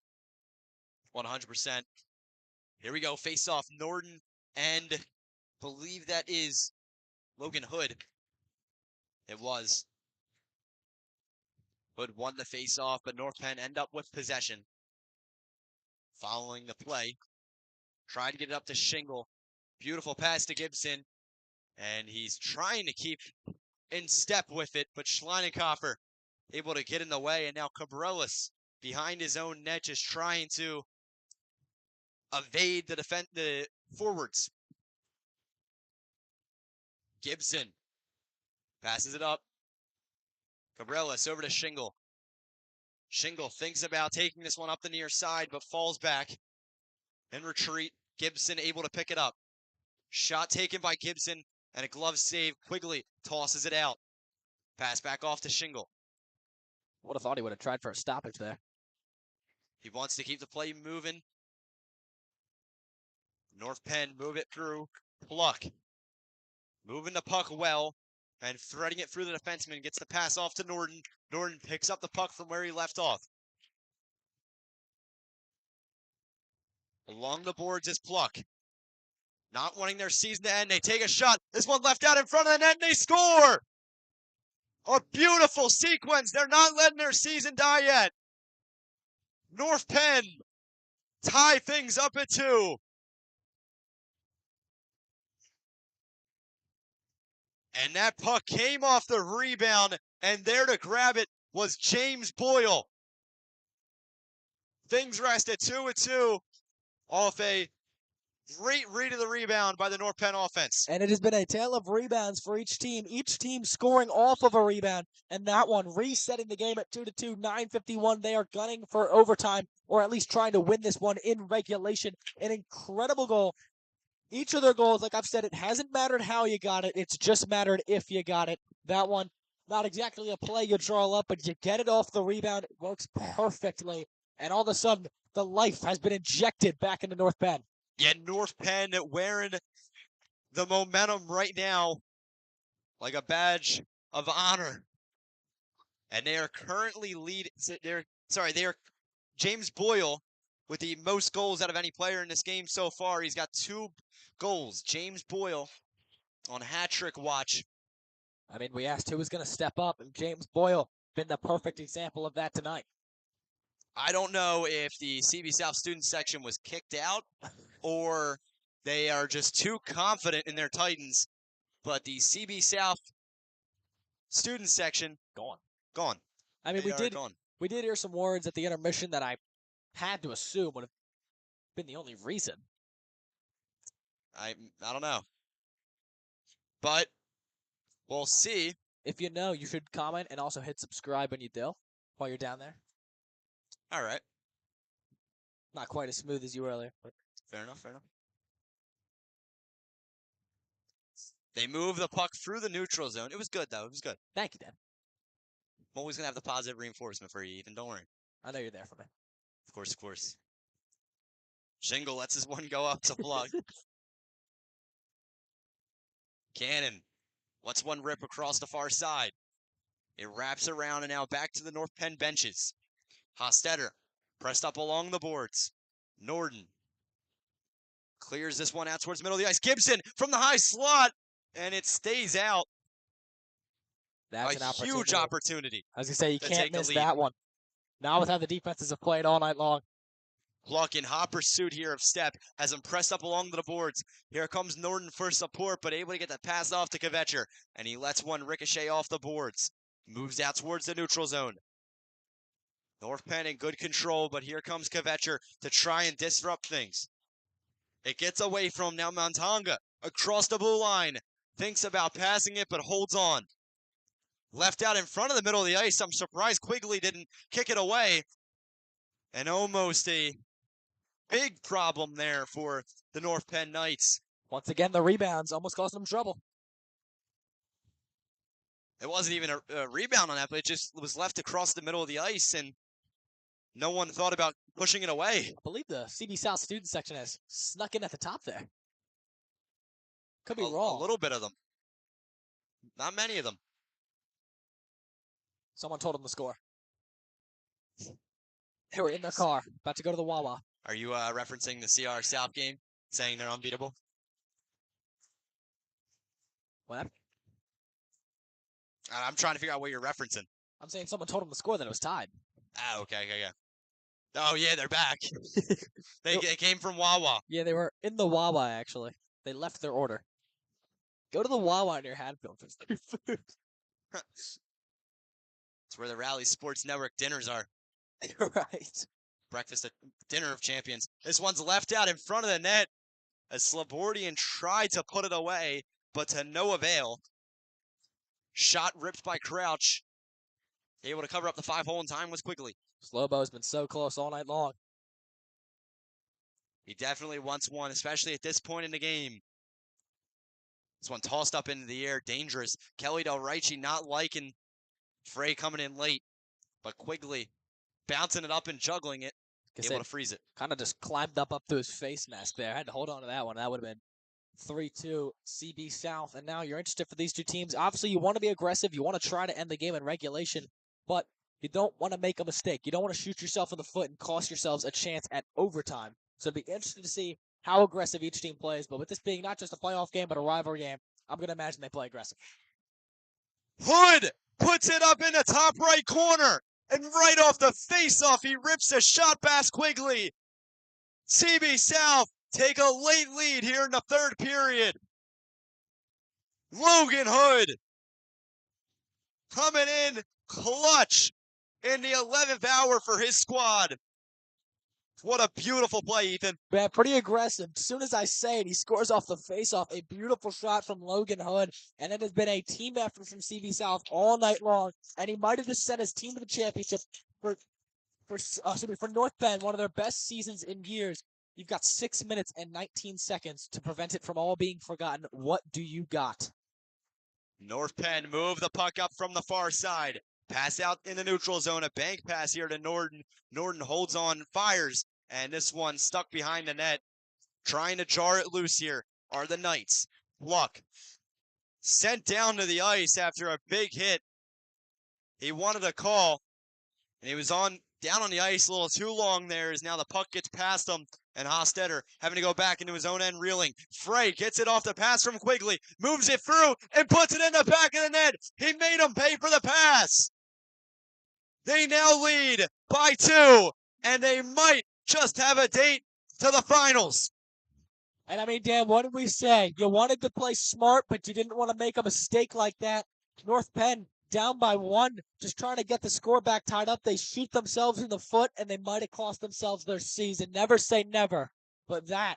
100%. Here we go, face-off. Norden and believe that is Logan Hood. It was. Hood won the face-off, but North Penn end up with possession. Following the play. Tried to get it up to Shingle. Beautiful pass to Gibson. And he's trying to keep in step with it, but Schleinenkoffer able to get in the way, and now Cabreras behind his own net just trying to evade the forwards. Gibson passes it up. Cabreras over to Shingle. Shingle thinks about taking this one up the near side, but falls back. In retreat, Gibson able to pick it up. Shot taken by Gibson, and a glove save. Quigley tosses it out. Pass back off to Shingle. Would have thought he would have tried for a stoppage there. He wants to keep the play moving. North Penn move it through. Pluck. Moving the puck well and threading it through the defenseman. Gets the pass off to Norton. Norton picks up the puck from where he left off. Along the boards is Pluck. Not wanting their season to end. They take a shot. This one left out in front of the net and they score! A beautiful sequence. They're not letting their season die yet. North Penn tie things up at 2. And that puck came off the rebound, and there to grab it was James Boyle. Things rest at 2-2 off a great read of the rebound by the North Penn offense. And it has been a tale of rebounds for each team scoring off of a rebound, and that one resetting the game at 2-2, 9:51. They are gunning for overtime, or at least trying to win this one in regulation. An incredible goal. Each of their goals, like I've said, it hasn't mattered how you got it. It's just mattered if you got it. That one, not exactly a play you draw up, but you get it off the rebound. It works perfectly. And all of a sudden, the life has been injected back into North Penn. Yeah, North Penn wearing the momentum right now like a badge of honor. And they are currently they are James Boyle with the most goals out of any player in this game so far. He's got 2 goals. James Boyle on hat-trick watch. I mean, we asked who was going to step up, and James Boyle been the perfect example of that tonight. I don't know if the CB South student section was kicked out or they are just too confident in their Titans, but the CB South student section gone. I mean, Gone. we did hear some words at the intermission that I had to assume would have been the only reason. I don't know. But we'll see. If you know, you should comment and also hit subscribe when you do while you're down there. All right. Not quite as smooth as you earlier, but Fair enough. They move the puck through the neutral zone. It was good, though. It was good. thank you, Dan. I'm always going to have the positive reinforcement for you, even. Don't worry. I know you're there for me. Of course. Shingle lets his one go up to Plug. Cannon lets one rip across the far side. It wraps around and now back to the North Penn benches. Hostetter pressed up along the boards. Norden clears this one out towards the middle of the ice. Gibson from the high slot, and it stays out. That's a huge opportunity. I was going to say, you to can't take the miss lead. that one. Not with how the defenses have played all night long. Pluck in hot pursuit here of Step has him pressed up along the boards. Here comes Norden for support, but able to get that pass off to Kvetcher, and he lets one ricochet off the boards. Moves out towards the neutral zone. North Penn in good control, but here comes Kvetcher to try and disrupt things. It gets away from now Montanga across the blue line. Thinks about passing it, but holds on. Left out in front of the middle of the ice. I'm surprised Quigley didn't kick it away. And almost a big problem there for the North Penn Knights. Once again, the rebounds almost caused them trouble. It wasn't even a rebound on that, but it just was left across the middle of the ice, and no one thought about pushing it away. I believe the CB South student section has snuck in at the top there. Could be wrong. A little bit of them. Not many of them. Someone told them to score. They were in their car, about to go to the Wawa. Are you referencing the CR South game, saying they're unbeatable? What? I'm trying to figure out what you're referencing. I'm saying someone told him the score that it was tied. Ah, okay. Oh, yeah, they're back. They came from Wawa. Yeah, they were in the Wawa, actually. They left their order. Go to the Wawa near Hadfield for free food. It's where the Rally Sports Network dinners are. Right. Breakfast at dinner of champions. This one's left out in front of the net as Slobodian tried to put it away, but to no avail. Shot ripped by Crouch. Able to cover up the 5-hole in time was Quigley. Slobo's been so close all night long. He definitely wants one, especially at this point in the game. This one tossed up into the air, dangerous. Kelly Del Ricci not liking Frey coming in late, but Quigley bouncing it up and juggling it, able to freeze it. Kind of just climbed up to his face mask there. Had to hold on to that one. That would have been 3-2 CB South. And now you're interested for these two teams. Obviously, you want to be aggressive. You want to try to end the game in regulation, but you don't want to make a mistake. You don't want to shoot yourself in the foot and cost yourselves a chance at overtime. So it'd be interesting to see how aggressive each team plays. But with this being not just a playoff game, but a rivalry game, I'm going to imagine they play aggressive. Hood puts it up in the top right corner. And right off the face-off, he rips a shot past Quigley. CB South take a late lead here in the third period. Logan Hood coming in clutch in the 11th hour for his squad. What a beautiful play, Ethan. Man, pretty aggressive. As soon as I say it, he scores off the face-off. A beautiful shot from Logan Hood. And it has been a team effort from CB South all night long. And he might have just sent his team to the championship for North Penn, one of their best seasons in years. You've got 6 minutes and 19 seconds to prevent it from all being forgotten. What do you got? North Penn move the puck up from the far side. Pass out in the neutral zone. A bank pass here to Norton. Norton holds on, fires, and this one stuck behind the net. Trying to jar it loose here are the Knights. Luck sent down to the ice after a big hit. He wanted a call, and he was down on the ice a little too long there as now the puck gets past him, and Hostetter having to go back into his own end, reeling. Frey gets it off the pass from Quigley, moves it through, and puts it in the back of the net. He made him pay for the pass. They now lead by 2, and they might just have a date to the finals. And I mean, Dan, what did we say? You wanted to play smart, but you didn't want to make a mistake like that. North Penn down by 1, just trying to get the score back tied up. They shoot themselves in the foot, and they might have cost themselves their season. Never say never, but that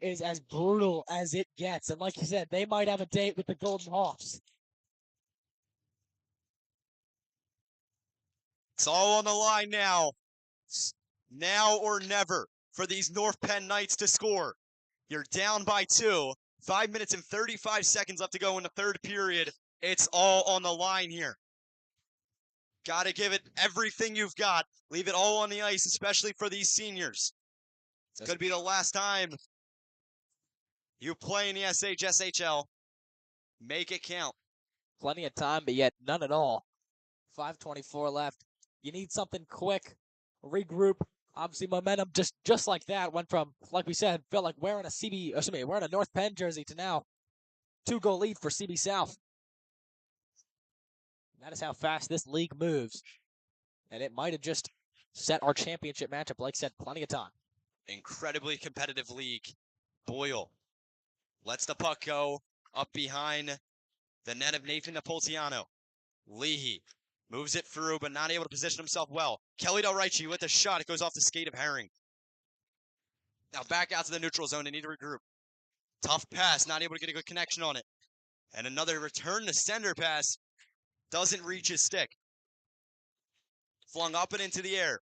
is as brutal as it gets. And like you said, they might have a date with the Golden Hawks. It's all on the line now. Now or never for these North Penn Knights to score. You're down by 2. 5 minutes and 35 seconds left to go in the third period. It's all on the line here. Got to give it everything you've got. Leave it all on the ice, especially for these seniors. It's going to be the last time you play in the SHSHL. Make it count. Plenty of time, but yet none at all. 5:24 left. You need something quick. Regroup. Obviously, momentum just like that went from, like we said, felt like wearing a North Penn jersey to now 2-goal lead for CB South. That is how fast this league moves. And it might have just set our championship matchup. Like I said, plenty of time. Incredibly competitive league. Boyle lets the puck go up behind the net of Nathan Napolitano. Leahy moves it through, but not able to position himself well. Kelly Del Ricci with a shot. It goes off the skate of Herring. Now back out to the neutral zone. They need to regroup. Tough pass. Not able to get a good connection on it. And another return to sender pass. Doesn't reach his stick. Flung up and into the air.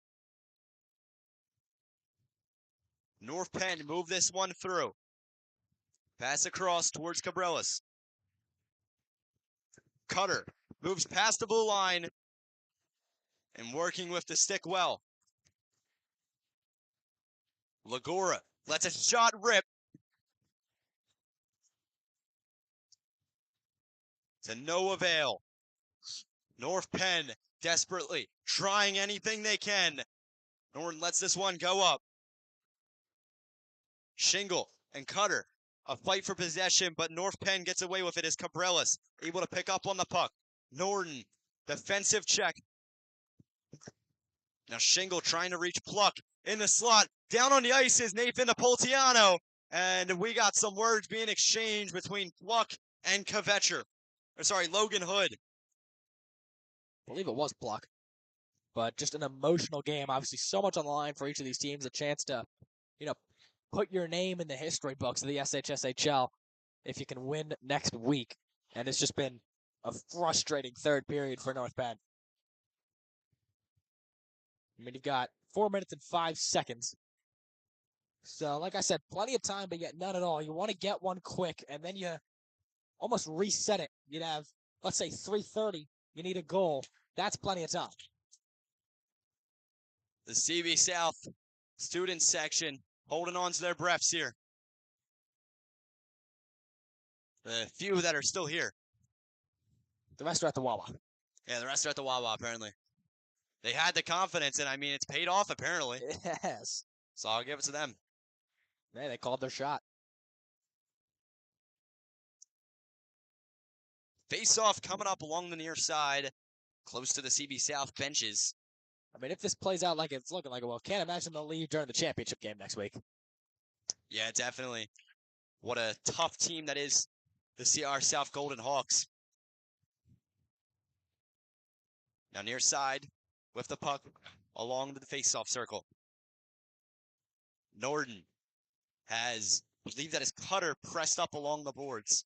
North Penn move this one through. Pass across towards Cabrelas. Cutter moves past the blue line and working with the stick well. Lagora lets a shot rip. To no avail. North Penn desperately trying anything they can. Norton lets this one go up. Shingle and Cutter. A fight for possession, but North Penn gets away with it as Cabrelas able to pick up on the puck. Norton, defensive check. Now Shingle trying to reach Pluck in the slot. Down on the ice is Nathan Napolitano. And we got some words being exchanged between Pluck and Logan Hood. I believe it was Pluck. But just an emotional game. Obviously, so much on the line for each of these teams. A chance to, put your name in the history books of the SHSHL if you can win next week. And it's just been a frustrating third period for North Penn. I mean, you've got 4 minutes and 5 seconds. So, like I said, plenty of time, but yet none at all. You want to get one quick, and then you almost reset it. You'd have, let's say, 3:30. You need a goal. That's plenty of time. The CB South student section holding on to their breaths here. The few that are still here. The rest are at the Wawa. Yeah, the rest are at the Wawa, apparently. They had the confidence, and I mean, it's paid off, apparently. Yes. So I'll give it to them. Hey, they called their shot. Face-off coming up along the near side, close to the CB South benches. I mean, if this plays out like it's looking like it will, can't imagine they'll leave during the championship game next week. Yeah, definitely. What a tough team that is, the CR South Golden Hawks. Now near side with the puck along the face-off circle. Norton has, I believe that is Cutter pressed up along the boards.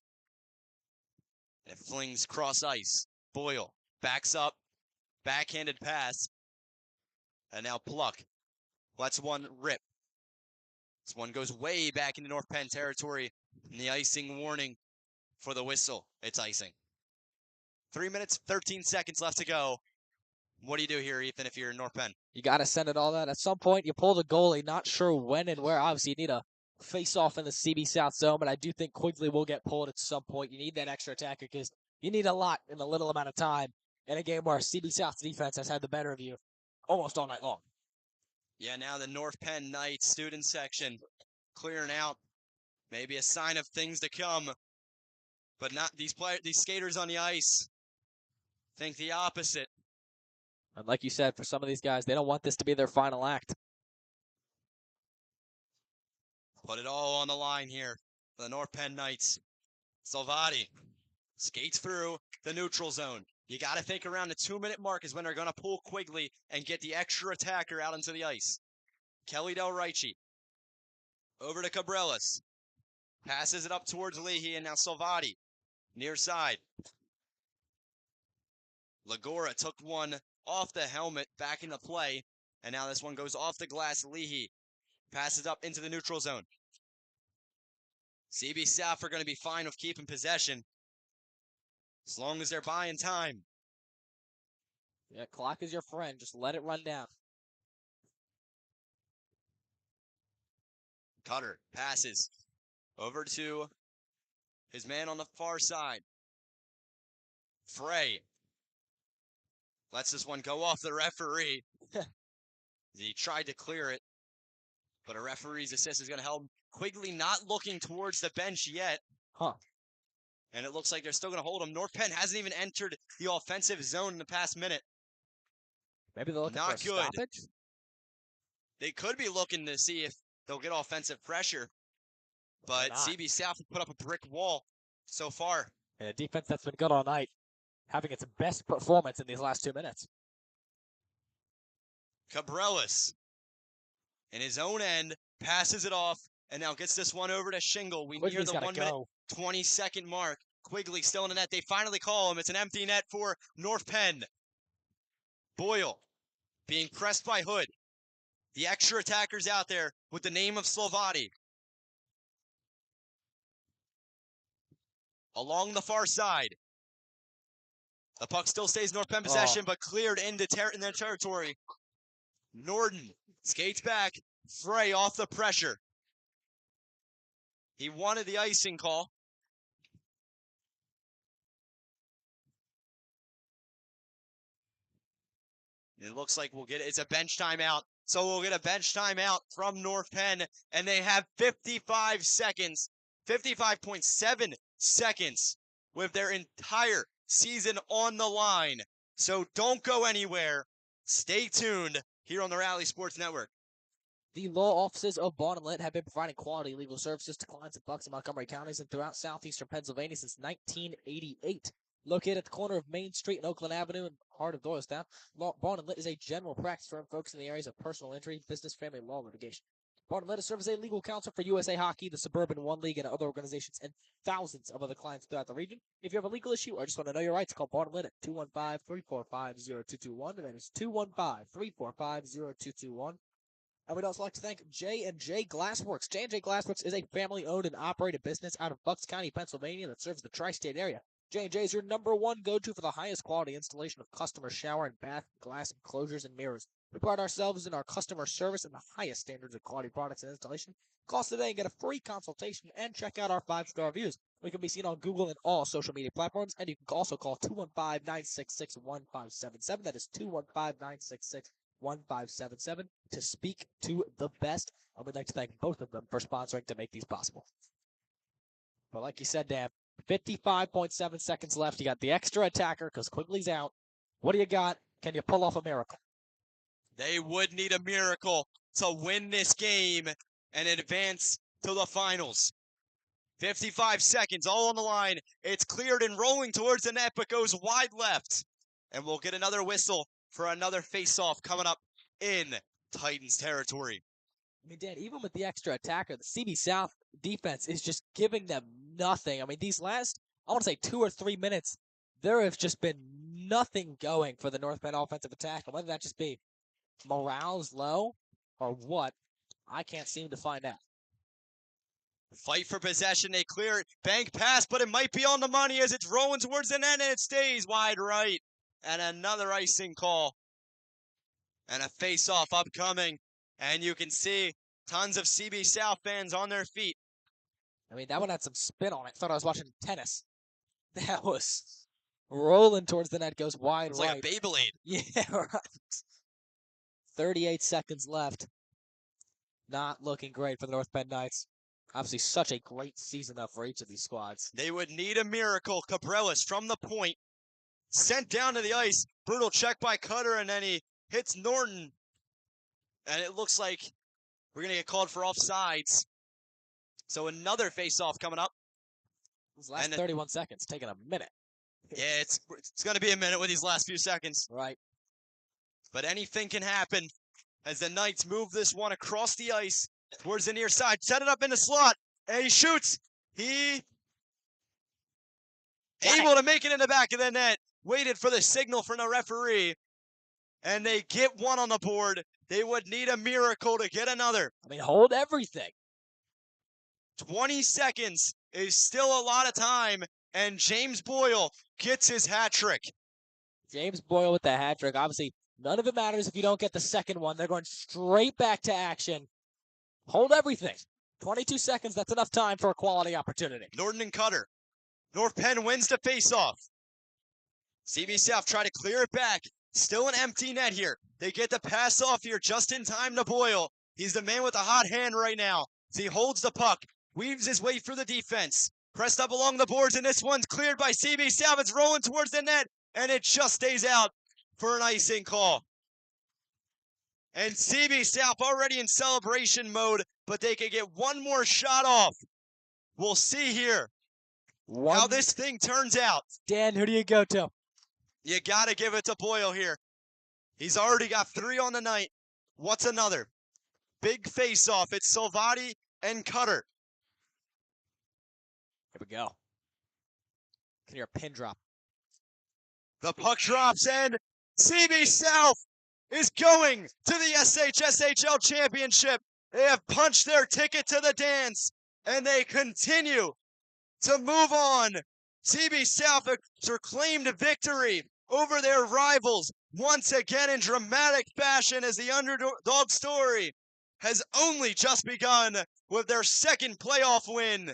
And it flings cross ice. Boyle backs up, backhanded pass. And now Pluck lets one rip. This one goes way back into North Penn territory. And the icing warning for the whistle. It's icing. 3 minutes, 13 seconds left to go. What do you do here, Ethan, if you're in North Penn? You got to send it all that. At some point, you pull the goalie. Not sure when and where. Obviously, you need a face-off in the CB South zone, but I do think Quigley will get pulled at some point. You need that extra attacker because you need a lot in a little amount of time in a game where CB South's defense has had the better of you almost all night long. Yeah, now the North Penn Knights student section clearing out. Maybe a sign of things to come. But not these skaters on the ice think the opposite. And like you said, for some of these guys, they don't want this to be their final act. Put it all on the line here for the North Penn Knights. Salvati skates through the neutral zone. You got to think around the 2-minute mark is when they're going to pull Quigley and get the extra attacker out into the ice. Kelly Del Ricci over to Cabrelas. Passes it up towards Leahy, and now Salvati near side. Lagora took one off the helmet back into play, and now this one goes off the glass. Leahy passes up into the neutral zone. CB South are going to be fine with keeping possession as long as they're buying time. Yeah, clock is your friend. Just let it run down. Cutter passes over to his man on the far side. Frey lets this one go off the referee. He tried to clear it, but a referee's assist is going to help. Quigley not looking towards the bench yet. And it looks like they're still going to hold him. North Penn hasn't even entered the offensive zone in the past minute. Maybe they're looking Not for a good. stoppage? They could be looking to see if they'll get offensive pressure. But CB South has put up a brick wall so far. And a defense that's been good all night, having its best performance in these last 2 minutes. Cabrelas, in his own end, passes it off, and now gets this one over to Shingle. We near the 1 minute, 20-second mark. Quigley still in the net. They finally call him. It's an empty net for North Penn. Boyle being pressed by Hood. The extra attackers out there with the name of Salvati. Along the far side. The puck still stays North Penn possession, but cleared into in their territory. Norton skates back. Frey off the pressure. He wanted the icing call. It looks like we'll get it. It's a bench timeout. So we'll get a bench timeout from North Penn, and they have 55 seconds, 55.7 seconds with their entire season on the line. So don't go anywhere. Stay tuned here on the Rally Sports Network. The law offices of Bond and Lit have been providing quality legal services to clients in Bucks and Montgomery counties and throughout southeastern Pennsylvania since 1988. Located at the corner of Main Street and Oakland Avenue in the heart of Doylestown, Bond and Lit is a general practice firm focused in the areas of personal injury, business, family law, litigation. Bond and Lit serves as a legal counsel for USA Hockey, the Suburban One League, and other organizations, and thousands of other clients throughout the region. If you have a legal issue or just want to know your rights, call Bond and Lit at 215-345-0221, and that is 215-345-0221. And we'd also like to thank J&J Glassworks. J&J Glassworks is a family-owned and operated business out of Bucks County, Pennsylvania that serves the tri-state area. J&J is your #1 go-to for the highest quality installation of customer shower and bath glass enclosures and mirrors. We pride ourselves in our customer service and the highest standards of quality products and installation. Call us today and get a free consultation and check out our 5-star reviews. We can be seen on Google and all social media platforms, and you can also call 215-966-1577. That is 215-966-1577 to speak to the best. I would like to thank both of them for sponsoring to make these possible. But like you said, Dan, 55.7 seconds left. You got the extra attacker because Quigley's out. What do you got? Can you pull off a miracle? They would need a miracle to win this game and advance to the finals. 55 seconds, all on the line. It's cleared and rolling towards the net, but goes wide left. And we'll get another whistle for another face-off coming up in Titans territory. I mean, Dan, even with the extra attacker, the CB South defense is just giving them nothing. I mean, these last, I want to say 2 or 3 minutes, there have just been nothing going for the North Penn offensive attack. And whether that just be morale's low or what, I can't seem to find out. Fight for possession, they clear it. Bank pass, but it might be on the money as it's rolling towards the net, and it stays wide right. And another icing call. And a face-off upcoming. And you can see tons of CB South fans on their feet. I mean, that one had some spin on it. Thought I was watching tennis. That was rolling towards the net, goes wide It's right. like a Beyblade. Yeah, right. 38 seconds left. Not looking great for the North Penn Knights. Obviously, such a great season, though, for each of these squads. They would need a miracle. Cabrelis from the point. Sent down to the ice. Brutal check by Cutter, and then he hits Norton. And it looks like we're going to get called for offsides. So another face-off coming up. These last 31 seconds, taking a minute. Yeah, it's going to be a minute with these last few seconds. Right. But anything can happen as the Knights move this one across the ice towards the near side. Set it up in the slot, and he shoots. He able to make it in the back of the net. Waited for the signal from the referee, and they get one on the board. They would need a miracle to get another. I mean, hold everything. 20 seconds is still a lot of time, and James Boyle gets his hat trick. James Boyle with the hat trick. Obviously, none of it matters if you don't get the second one. They're going straight back to action. Hold everything. 22 seconds, that's enough time for a quality opportunity. Norton and Cutter. North Penn wins the faceoff. CB South try to clear it back. Still an empty net here. They get the pass off here just in time to Boyle. He's the man with the hot hand right now. So he holds the puck, weaves his way through the defense. Pressed up along the boards, and this one's cleared by CB South. It's rolling towards the net, and it just stays out for an icing call. And CB South already in celebration mode, but they can get one more shot off. We'll see here how this thing turns out. Dan, who do you go to? You got to give it to Boyle here. He's already got 3 on the night. What's another? Big face-off. It's Salvati and Cutter. Here we go. Can hear a pin drop. The puck drops, and CB South is going to the SHSHL championship. They have punched their ticket to the dance, and they continue to move on. CB South proclaimed victory over their rivals once again in dramatic fashion, as the underdog story has only just begun with their second playoff win.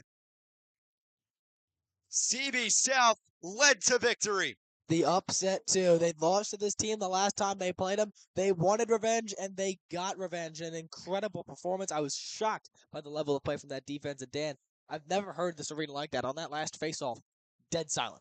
CB South led to victory. The upset, too. They lost to this team the last time they played them. They wanted revenge, and they got revenge. An incredible performance. I was shocked by the level of play from that defense. And Dan, I've never heard this arena like that. On that last face-off, dead silent.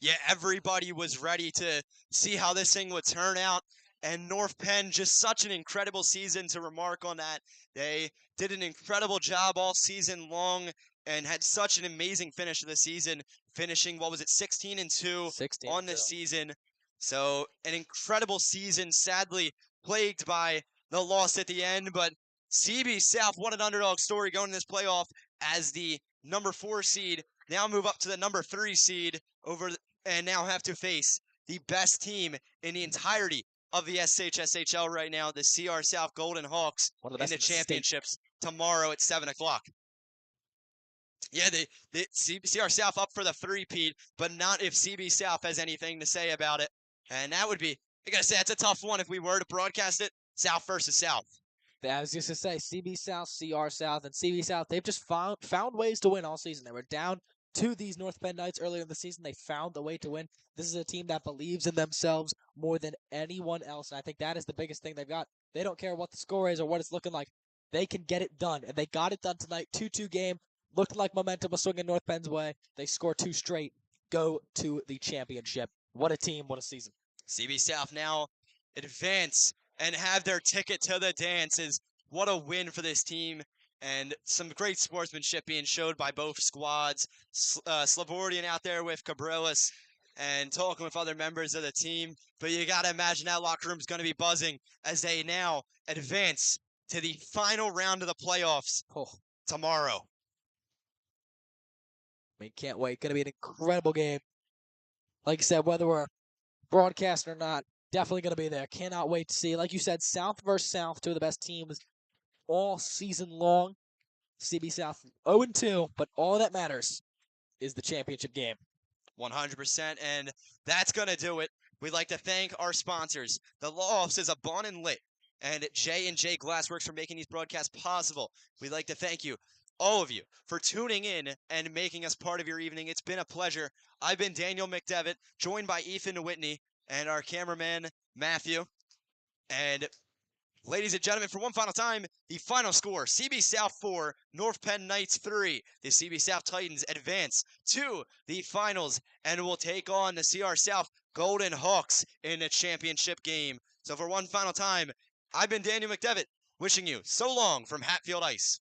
Yeah, everybody was ready to see how this thing would turn out. And North Penn, just such an incredible season to remark on that. They did an incredible job all season long and had such an amazing finish of the season, finishing, what was it, 16-2 16 on the season. So an incredible season, sadly plagued by the loss at the end. But CB South, what an underdog story going in this playoff as the number 4 seed, now move up to the number 3 seed over and now have to face the best team in the entirety of the SHSHL right now, the CR South Golden Hawks, One of the in best the in the state. championships tomorrow at 7 o'clock. Yeah, the CR South up for the three-peat, but not if CB South has anything to say about it. And that would be, I gotta say, that's a tough one if we were to broadcast it, South versus South. I was just to say, CB South, CR South, and CB South, they've just found ways to win all season. They were down to these North Penn Knights earlier in the season. They found a way to win. This is a team that believes in themselves more than anyone else, and I think that is the biggest thing they've got. They don't care what the score is or what it's looking like. They can get it done, and they got it done tonight. 2-2 game. Looked like momentum was swinging North Penn's way. They score 2 straight, go to the championship. What a team, what a season. CB South now advance and have their ticket to the dance. Is what a win for this team, and some great sportsmanship being showed by both squads. Slavordian out there with Cabrillas and talking with other members of the team, but you got to imagine that locker room's going to be buzzing as they now advance to the final round of the playoffs tomorrow. I mean, can't wait. Going to be an incredible game. Like I said, whether we're broadcasting or not, definitely going to be there. Cannot wait to see. Like you said, South versus South, two of the best teams all season long. CB South 0-2, but all that matters is the championship game. 100%, and that's going to do it. We'd like to thank our sponsors, the law offices of Bon and Lit, and J&J Glassworks for making these broadcasts possible. We'd like to thank you, all of you, for tuning in and making us part of your evening. It's been a pleasure. I've been Daniel McDevitt, joined by Ethan Whitney and our cameraman, Matthew. And ladies and gentlemen, for one final time, the final score, CB South 4, North Penn Knights 3. The CB South Titans advance to the finals and will take on the CR South Golden Hawks in a championship game. So for one final time, I've been Daniel McDevitt, wishing you so long from Hatfield Ice.